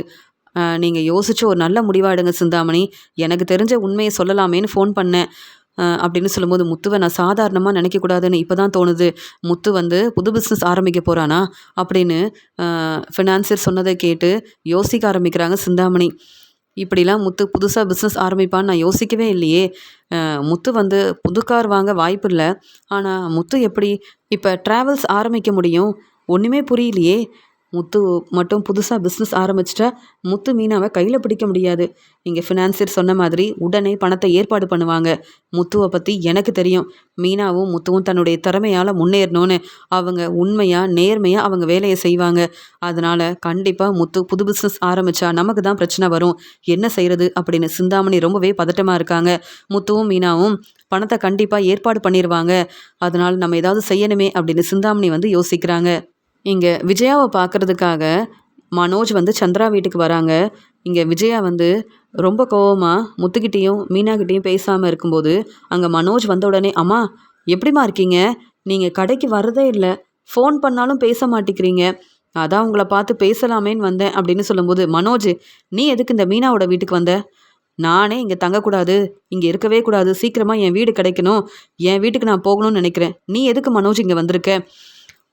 நீங்கள் யோசிச்சு ஒரு நல்ல முடிவாக எடுங்க சிந்தாமணி. எனக்கு தெரிஞ்ச உண்மையை சொல்லலாமேன்னு ஃபோன் பண்ணேன் அப்படின்னு சொல்லும்போது, முத்துவை நான் சாதாரணமாக நினைக்கக்கூடாதுன்னு இப்போ தான் தோணுது. முத்து வந்து புது பிஸ்னஸ் ஆரம்பிக்க போகிறானா அப்படின்னு ஃபினான்சியர் சொன்னதை கேட்டு யோசிக்க ஆரம்பிக்கிறாங்க சிந்தாமணி. இப்படிலாம் முத்து புதுசாக பிஸ்னஸ் ஆரம்பிப்பான்னு நான் யோசிக்கவே இல்லையே. முத்து வந்து புது கார் வாங்க வாய்ப்பு இல்லை. ஆனால் முத்து எப்படி இப்போ ட்ராவல்ஸ் ஆரம்பிக்க முடியும்? ஒன்றுமே புரியலையே. முத்து மட்டும் புதுசாக பிஸ்னஸ் ஆரம்பிச்சிட்டா முத்து மீனாவை கையில் பிடிக்க முடியாது. இங்கே ஃபினான்சியர் சொன்ன மாதிரி உடனே பணத்தை ஏற்பாடு பண்ணுவாங்க. முத்துவை பற்றி எனக்கு தெரியும். மீனாவும் முத்துவும் தன்னுடைய திறமையால் முன்னேறணும்னு அவங்க உண்மையாக நேர்மையாக அவங்க வேலையை செய்வாங்க. அதனால் கண்டிப்பாக முத்து புது பிஸ்னஸ் ஆரம்பித்தா நமக்கு தான் பிரச்சனை வரும். என்ன செய்கிறது அப்படின்னு சிந்தாமணி ரொம்பவே பதட்டமாக இருக்காங்க. முத்துவும் மீனாவும் பணத்தை கண்டிப்பாக ஏற்பாடு பண்ணிடுவாங்க. அதனால் நம்ம ஏதாவது செய்யணுமே அப்படின்னு சிந்தாமணி வந்து யோசிக்கிறாங்க. இங்கே விஜயாவை பார்க்குறதுக்காக மனோஜ் வந்து சந்திரா வீட்டுக்கு வராங்க. இங்கே விஜயா வந்து ரொம்ப கோவமாக முத்துக்கிட்டேயும் மீனாக்கிட்டேயும் பேசாமல் இருக்கும்போது அங்கே மனோஜ் வந்த உடனே, அம்மா எப்படிம்மா இருக்கீங்க? நீங்கள் கடைக்கு வரதே இல்லை, ஃபோன் பண்ணாலும் பேச மாட்டேங்கிறீங்க, அதான் உங்களை பார்த்து பேசலாமேன்னு வந்தேன் அப்படின்னு சொல்லும்போது, மனோஜ் நீ எதுக்கு இந்த மீனாவோட வீட்டுக்கு வந்த? நானே இங்கே தங்கக்கூடாது, இங்கே இருக்கவே கூடாது, சீக்கிரமாக என் வீடு கிடைக்கணும், என் வீட்டுக்கு நான் போகணும்னு நினைக்கிறேன். நீ எதுக்கு மனோஜ் இங்கே வந்திருக்க?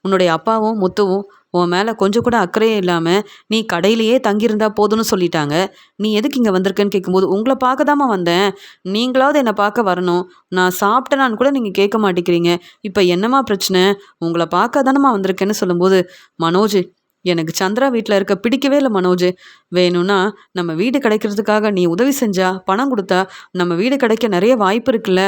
உன்னுடைய அப்பாவும் முத்துவும் உன் மேலே கொஞ்சம் கூட அக்கறையே இல்லாமல் நீ கடையிலேயே தங்கியிருந்தா போதும்னு சொல்லிட்டாங்க. நீ எதுக்கு இங்கே வந்திருக்கேன்னு கேட்கும்போது, உங்களை பார்க்க தாம்மா வந்தேன், நீங்களாவது என்னை பார்க்க வரணும், நான் சாப்பிட்டேனான்னு கூட நீங்கள் கேட்க மாட்டேங்கிறீங்க, இப்போ என்னம்மா பிரச்சனை? உங்களை பார்க்க தானம்மா வந்திருக்கேன்னு சொல்லும்போது, மனோஜ் எனக்கு சந்திரா வீட்டில் இருக்க பிடிக்கவே இல்லை மனோஜ். வேணும்னா நம்ம வீடு கிடைக்கிறதுக்காக நீ உதவி செஞ்சா பணம் கொடுத்தா நம்ம வீடு கிடைக்க நிறைய வாய்ப்பு இருக்குல்ல.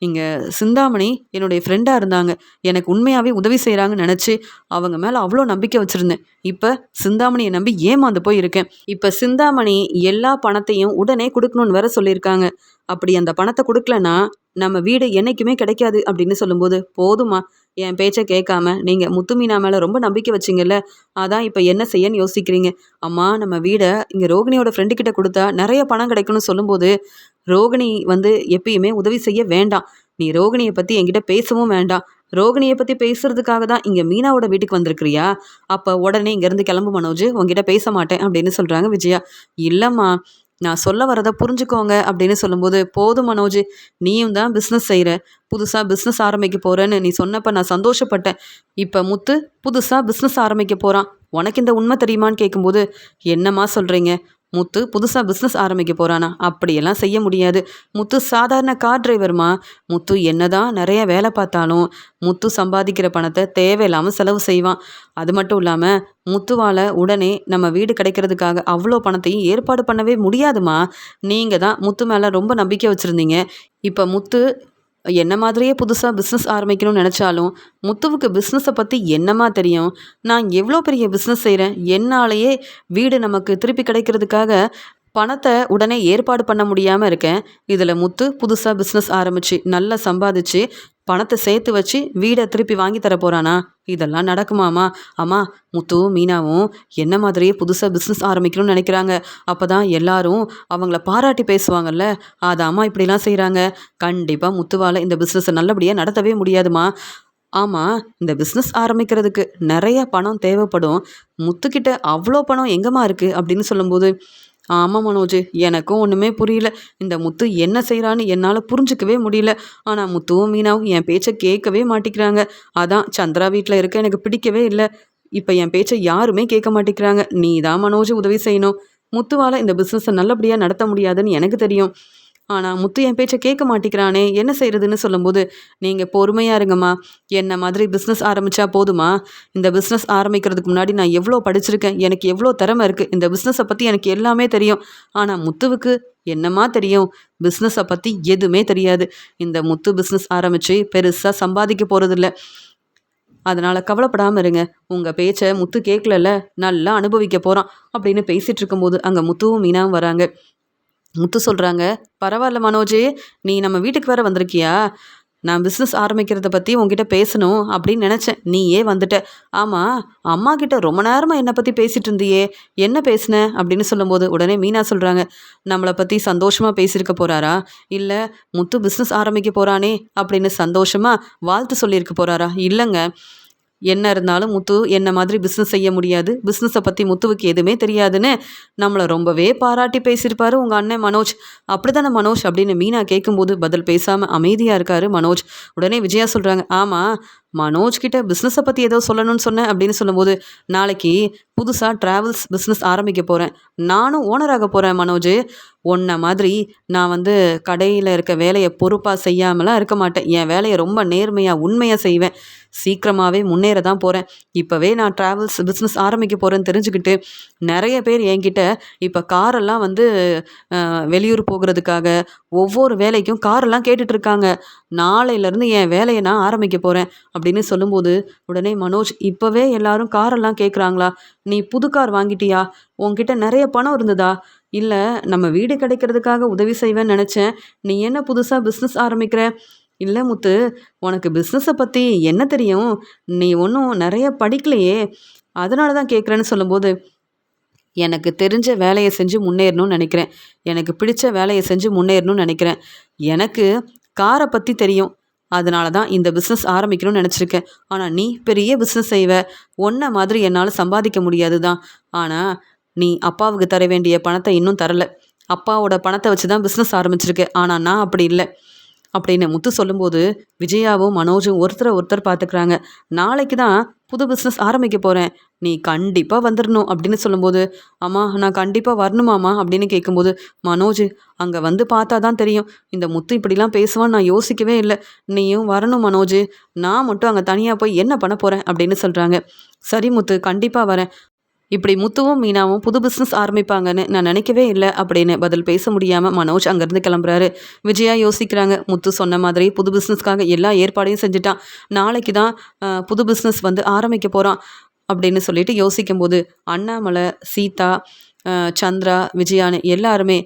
இங்கே சிந்தாமணி என்னுடைய ஃப்ரெண்டாக இருந்தாங்க, எனக்கு உண்மையாகவே உதவி செய்கிறாங்கன்னு நினச்சி அவங்க மேலே அவ்வளோ நம்பிக்கை வச்சுருந்தேன். இப்போ சிந்தாமணியை நம்பி ஏமாந்து போய் இருக்கேன். இப்போ சிந்தாமணி எல்லா பணத்தையும் உடனே கொடுக்கணுன்னு வேற சொல்லியிருக்காங்க. அப்படி அந்த பணத்தை கொடுக்கலன்னா நம்ம வீடு என்றைக்குமே கிடைக்காது அப்படின்னு சொல்லும்போது, போதுமா என் பேச்சை கேட்காம நீங்கள் முத்து மீனா மேலே ரொம்ப நம்பிக்கை வச்சிங்கல்ல, அதான் இப்போ என்ன செய்யன்னு யோசிக்கிறீங்க. அம்மா நம்ம வீடை இங்கே ரோகிணியோட ஃப்ரெண்டு கிட்ட கொடுத்தா நிறைய பணம் கிடைக்கும்னு சொல்லும்போது, ரோகிணி வந்து எப்பயுமே உதவி செய்ய வேண்டாம். நீ ரோகிணியை பற்றி என்கிட்ட பேசவும் வேண்டாம். ரோகிணியை பற்றி பேசுறதுக்காக தான் இங்கே மீனாவோட வீட்டுக்கு வந்திருக்கிறியா? அப்போ உடனே இங்கேருந்து கிளம்பு மனோஜ், உங்ககிட்ட பேச மாட்டேன் அப்படின்னு சொல்கிறாங்க விஜயா. இல்லைம்மா, நான் சொல்ல வரதை புரிஞ்சுக்கோங்க அப்படின்னு சொல்லும்போது, போதும் மனோஜ், நீயும் தான் பிஸ்னஸ் செய்கிற, புதுசாக பிஸ்னஸ் ஆரம்பிக்க போகிறேன்னு நீ சொன்னப்போ நான் சந்தோஷப்பட்டேன். இப்போ முத்து புதுசாக பிஸ்னஸ் ஆரம்பிக்க போகிறான், உனக்கு இந்த உண்மை தெரியுமான்னு கேட்கும்போது, என்னம்மா சொல்கிறீங்க? முத்து புதுசாக பிஸ்னஸ் ஆரம்பிக்க போகிறானா? அப்படியெல்லாம் செய்ய முடியாது. முத்து சாதாரண கார் டிரைவர்மா. முத்து என்னதான் நிறைய வேலை பார்த்தாலும் முத்து சம்பாதிக்கிற பணத்தை தேவையில்லாமல் செலவு செய்வான். அது மட்டும் இல்லாமல் முத்துவால் உடனே நம்ம வீடு கிடைக்கிறதுக்காக அவ்வளோ பணத்தையும் ஏற்பாடு பண்ணவே முடியாதுமா. நீங்கள் தான் முத்து மேலே ரொம்ப நம்பிக்கை வச்சுருந்தீங்க. இப்போ முத்து என்ன மாதிரியே புதுசாக பிஸ்னஸ் ஆரம்பிக்கணும்னு நினச்சாலும் முத்துவுக்கு பிஸ்னஸை பற்றி என்னமா தெரியும்? நான் எவ்வளோ பெரிய பிஸ்னஸ் செய்கிறேன், என்னாலேயே வீடு நமக்கு திருப்பி கிடைக்கிறதுக்காக பணத்தை உடனே ஏற்பாடு பண்ண முடியாமல் இருக்கேன். இதில் முத்து புதுசாக பிஸ்னஸ் ஆரம்பித்து நல்லா சம்பாதிச்சு பணத்தை சேர்த்து வச்சு வீடை திருப்பி வாங்கி தர போகிறானா? இதெல்லாம் நடக்குமாமா? அம்மா, முத்துவும் மீனாவும் என்ன மாதிரியே புதுசாக பிஸ்னஸ் ஆரம்பிக்கணும்னு நினைக்கிறாங்க. அப்போ தான் எல்லாரும் அவங்கள பாராட்டி பேசுவாங்கல்ல, அது அம்மா இப்படிலாம் செய்கிறாங்க. கண்டிப்பாக முத்துவால் இந்த பிஸ்னஸை நல்லபடியாக நடத்தவே முடியாதுமா. ஆமாம், இந்த பிஸ்னஸ் ஆரம்பிக்கிறதுக்கு நிறைய பணம் தேவைப்படும். முத்துக்கிட்ட அவ்வளோ பணம் எங்கேம்மா இருக்குது அப்படின்னு சொல்லும்போது, ஆமாம் மனோஜ், எனக்கும் ஒன்றுமே புரியல. இந்த முத்து என்ன செய்கிறான்னு என்னால் புரிஞ்சிக்கவே முடியல. ஆனால் முத்துவும் மீனாவும் என் பேச்சை கேட்கவே மாட்டேங்கிறாங்க. அதான் சந்திரா வீட்டில் இருக்க எனக்கு பிடிக்கவே இல்லை. இப்போ என் பேச்சை யாருமே கேட்க மாட்டேங்கிறாங்க. நீ தான் மனோஜ் உதவி செய்யணும். முத்துவால் இந்த பிஸ்னஸை நல்லபடியாக நடத்த முடியாதுன்னு எனக்கு தெரியும். ஆனால் முத்து என் பேச்சை கேட்க மாட்டேங்கிறானே, என்ன செய்கிறதுன்னு சொல்லும்போது, நீங்கள் பொறுமையாக இருங்கம்மா. என்ன மாதிரி பிஸ்னஸ் ஆரம்பித்தா போதுமா? இந்த பிஸ்னஸ் ஆரம்பிக்கிறதுக்கு முன்னாடி நான் எவ்வளோ படிச்சிருக்கேன், எனக்கு எவ்வளோ திறமை இருக்குது, இந்த பிஸ்னஸை பற்றி எனக்கு எல்லாமே தெரியும். ஆனால் முத்துவுக்கு என்னம்மா தெரியும்? பிஸ்னஸை பற்றி எதுவுமே தெரியாது. இந்த முத்து பிஸ்னஸ் ஆரம்பித்து பெருசாக சம்பாதிக்க போகிறதில்ல. அதனால் கவலைப்படாமல் இருங்க. உங்கள் பேச்சை முத்து கேட்கலல்ல, நல்லா அனுபவிக்க போகிறான் அப்படின்னு பேசிகிட்டு இருக்கும்போது அங்கே முத்துவும் மீனாவும் வராங்க. முத்து சொல்கிறாங்க, பரவாயில்ல மனோஜ், நீ நம்ம வீட்டுக்கு வேற வந்திருக்கியா? நான் பிஸ்னஸ் ஆரம்பிக்கிறத பற்றி உங்ககிட்ட பேசணும் அப்படின்னு நினச்சேன், நீயே வந்துட்ட. ஆமாம், அம்மா கிட்ட ரொம்ப நேரமாக என்னை பற்றி பேசிகிட்டு இருந்தியே, என்ன பேசின அப்படின்னு சொல்லும்போது உடனே மீனா சொல்கிறாங்க, நம்மளை பற்றி சந்தோஷமாக பேசியிருக்க போகிறாரா, இல்லை முத்து பிஸ்னஸ் ஆரம்பிக்க போகிறானே அப்படின்னு சந்தோஷமாக வாழ்த்து சொல்லியிருக்க போகிறாரா? இல்லைங்க, என்ன இருந்தாலும் முத்து என்ன மாதிரி பிஸ்னஸ் செய்ய முடியாது, பிஸ்னஸை பற்றி முத்துவுக்கு எதுவுமே தெரியாதுன்னு நம்மளை ரொம்பவே பாராட்டி பேசியிருப்பாரு உங்கள் அண்ணன் மனோஜ். அப்படி தானே மனோஜ் அப்படின்னு மீனா கேட்கும்போது பதில் பேசாமல் அமைதியாக இருக்காரு மனோஜ். உடனே விஜயா சொல்கிறாங்க, ஆமாம், மனோஜ் கிட்ட பிஸ்னஸை பற்றி ஏதோ சொல்லணும்னு சொன்னேன் அப்படின்னு சொல்லும்போது, நாளைக்கு புதுசாக ட்ராவல்ஸ் பிஸ்னஸ் ஆரம்பிக்க போகிறேன், நானும் ஓனராக போகிறேன் மனோஜ். உன்னை மாதிரி நான் வந்து கடையில் இருக்க வேலையை பொறுப்பாக செய்யாமலாம் இருக்க மாட்டேன். என் வேலையை ரொம்ப நேர்மையாக உண்மையாக செய்வேன். சீக்கிரமாகவே முன்னேற தான் போகிறேன். இப்போவே நான் ட்ராவல்ஸ் பிஸ்னஸ் ஆரம்பிக்க போகிறேன்னு தெரிஞ்சுக்கிட்டு நிறைய பேர் என்கிட்ட இப்போ காரெல்லாம் வந்து வெளியூர் போகிறதுக்காக ஒவ்வொரு வேலைக்கும் காரெல்லாம் கேட்டுட்ருக்காங்க. நாளையிலேருந்து என் வேலையை நான் ஆரம்பிக்க போகிறேன் அப்படின்னு சொல்லும்போது உடனே மனோஜ், இப்போவே எல்லாரும் காரெல்லாம் கேட்குறாங்களா? நீ புது கார் வாங்கிட்டியா? உன்கிட்ட நிறைய பணம் இருந்ததா? இல்லை நம்ம வீடு கிடைக்கிறதுக்காக உதவி செய்வேன்னு நினச்சேன், நீ என்ன புதுசாக பிஸ்னஸ் ஆரம்பிக்கிற? இல்லை முத்து, உனக்கு பிஸ்னஸை பற்றி என்ன தெரியும்? நீ ஒன்றும் நிறைய படிக்கலையே, அதனால தான் கேட்குறேன்னு சொல்லும்போது, எனக்கு தெரிஞ்ச வேலையை செஞ்சு முன்னேறணும்னு நினைக்கிறேன், எனக்கு பிடிச்ச வேலையை செஞ்சு முன்னேறணும்னு நினைக்கிறேன். எனக்கு காரை பற்றி தெரியும், அதனால தான் இந்த பிஸ்னஸ் ஆரம்பிக்கணும்னு நினச்சிருக்கேன். ஆனால் நீ பெரிய பிஸ்னஸ் செய்வ, ஒன்றை மாதிரி என்னால் சம்பாதிக்க முடியாது தான். ஆனால் நீ அப்பாவுக்கு தர வேண்டிய பணத்தை இன்னும் தரலை. அப்பாவோட பணத்தை வச்சு தான் பிஸ்னஸ் ஆரம்பிச்சிருக்கேன், ஆனால் நான் அப்படி இல்லை அப்படின்னு முத்து சொல்லும்போது விஜயாவும் மனோஜும் ஒருத்தர் பார்த்துக்கிறாங்க. நாளைக்கு தான் புது பிஸ்னஸ் ஆரம்பிக்க போகிறேன், நீ கண்டிப்பாக வந்துடணும் அப்படின்னு சொல்லும்போது, அம்மா நான் கண்டிப்பாக வரணுமாம்மா அப்படின்னு கேட்கும்போது, மனோஜ் அங்கே வந்து பார்த்தா தான் தெரியும், இந்த முத்து இப்படிலாம் பேசுவான்னு நான் யோசிக்கவே இல்லை, நீயும் வரணும் மனோஜ், நான் மட்டும் அங்கே தனியாக போய் என்ன பண்ண போகிறேன் அப்படின்னு சொல்கிறாங்க. சரி முத்து, கண்டிப்பாக வரேன். இப்படி முத்துவும் மீனாவும் புது பிஸ்னஸ் ஆரம்பிப்பாங்கன்னு நான் நினைக்கவே இல்லை அப்படின்னு பதில் பேச முடியாமல் மனோஜ் அங்கேருந்து கிளம்புறாரு. விஜயா யோசிக்கிறாங்க, முத்து சொன்ன மாதிரி புது பிஸ்னஸ்க்காக எல்லா ஏற்பாடையும் செஞ்சுட்டான், நாளைக்கு தான் புது பிஸ்னஸ் வந்து ஆரம்பிக்க போகிறான் அப்படின்னு சொல்லிட்டு யோசிக்கும்போது அண்ணாமலை, சீதா, சந்திரா, விஜயான்னு எல்லாருமே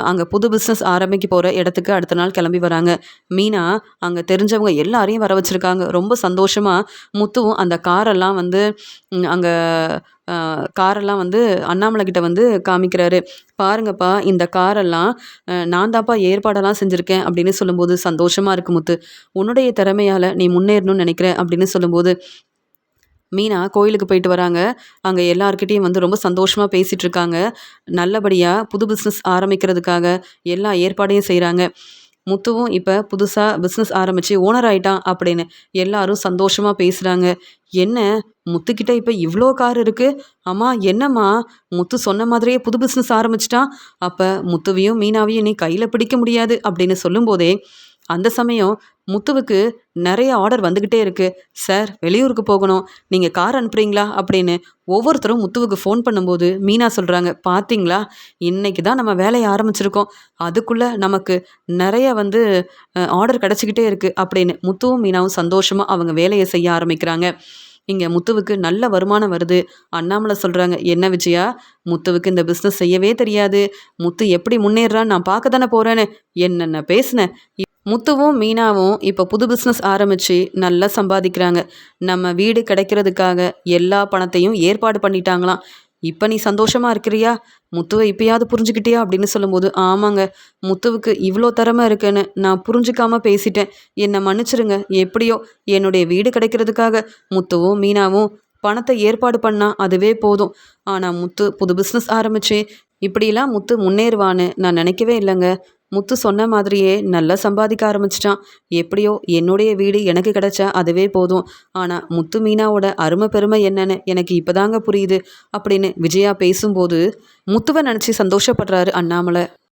அங்கே புது பிஸ்னஸ் ஆரம்பிக்க போகிற இடத்துக்கு அடுத்த நாள் கிளம்பி வராங்க. மீனா அங்கே தெரிஞ்சவங்க எல்லாரையும் வர வச்சுருக்காங்க. ரொம்ப சந்தோஷமாக முத்துவும் அந்த காரெல்லாம் வந்து அங்கே காரெல்லாம் வந்து அண்ணாமலை கிட்ட வந்து காமிக்கிறாரு. பாருங்கப்பா, இந்த காரெல்லாம் நான் தான்ப்பா ஏற்பாடெல்லாம் செஞ்சுருக்கேன் அப்படின்னு சொல்லும்போது சந்தோஷமாக இருக்கு முத்து. உன்னுடைய திறமையால் நீ முன்னேறணும்னு நினைக்கிற அப்படின்னு சொல்லும்போது மீனா கோயிலுக்கு போயிட்டு வராங்க. அங்கே எல்லார்கிட்டயும் வந்து ரொம்ப சந்தோஷமாக பேசிகிட்டு இருக்காங்க. நல்லபடியாக புது பிஸ்னஸ் ஆரம்பிக்கிறதுக்காக எல்லா ஏற்பாடையும் செய்கிறாங்க. முத்துவும் இப்போ புதுசாக பிஸ்னஸ் ஆரம்பித்து ஓனர் ஆயிட்டான் அப்படின்னு எல்லாரும் சந்தோஷமாக பேசுகிறாங்க. என்ன, முத்துக்கிட்ட இப்போ இவ்வளோ கார் இருக்குது? அம்மா என்னம்மா, முத்து சொன்ன மாதிரியே புது பிஸ்னஸ் ஆரம்பிச்சிட்டான். அப்போ முத்துவையும் மீனாவையும் நீ கையில் பிடிக்க முடியாது அப்படின்னு சொல்லும்போதே அந்த சமயம் முத்துவுக்கு நிறைய ஆர்டர் வந்துக்கிட்டே இருக்குது. சார், வெளியூருக்கு போகணும், நீங்கள் கார் அனுப்புகிறீங்களா அப்படின்னு ஒவ்வொருத்தரும் முத்துவுக்கு ஃபோன் பண்ணும்போது மீனா சொல்கிறாங்க, பார்த்தீங்களா, இன்றைக்கி தான் நம்ம வேலையை ஆரம்பிச்சிருக்கோம், அதுக்குள்ளே நமக்கு நிறைய வந்து ஆர்டர் கிடச்சிக்கிட்டே இருக்குது அப்படின்னு முத்துவும் மீனாவும் சந்தோஷமாக அவங்க வேலையை செய்ய ஆரம்பிக்கிறாங்க. இங்கே முத்துவுக்கு நல்ல வருமானம் வருது. அண்ணாமலை சொல்கிறாங்க, என்ன விஜயா, முத்துவுக்கு இந்த பிஸ்னஸ் செய்யவே தெரியாது, முத்து எப்படி முன்னேறான்னு நான் பார்க்க தானே போகிறேன்னு என்னென்ன பேசினேன். முத்துவும் மீனாவும் இப்போ புது பிஸ்னஸ் ஆரம்பித்து நல்லா சம்பாதிக்கிறாங்க. நம்ம வீடு கிடைக்கிறதுக்காக எல்லா பணத்தையும் ஏற்பாடு பண்ணிட்டாங்களாம். இப்போ நீ சந்தோஷமாக இருக்கிறியா? முத்துவை இப்பயாவது புரிஞ்சுக்கிட்டியா அப்படின்னு சொல்லும்போது, ஆமாங்க, முத்துவுக்கு இவ்வளோ திறமை இருக்குன்னு நான் புரிஞ்சுக்காம பேசிட்டேன், என்னை மன்னிச்சிருங்க. எப்படியோ என்னுடைய வீடு கிடைக்கிறதுக்காக முத்துவும் மீனாவும் பணத்தை ஏற்பாடு பண்ணால் அதுவே போதும். ஆனால் முத்து புது பிஸ்னஸ் ஆரம்பித்து இப்படிலாம் முத்து முன்னேறுவான்னு நான் நினைக்கவே இல்லைங்க. முத்து சொன்ன மாதிரியே நல்லா சம்பாதிக்க ஆரம்பிச்சிட்டான். எப்படியோ என்னுடைய வீடு எனக்கு கிடைச்சா அதுவே போதும். ஆனால் முத்து மீனாவோட அருமை பெருமை என்னன்னு எனக்கு இப்போதாங்க புரியுது அப்படின்னு விஜயா பேசும்போது முத்துவை நினச்சி சந்தோஷப்படுறாரு அண்ணாமலை.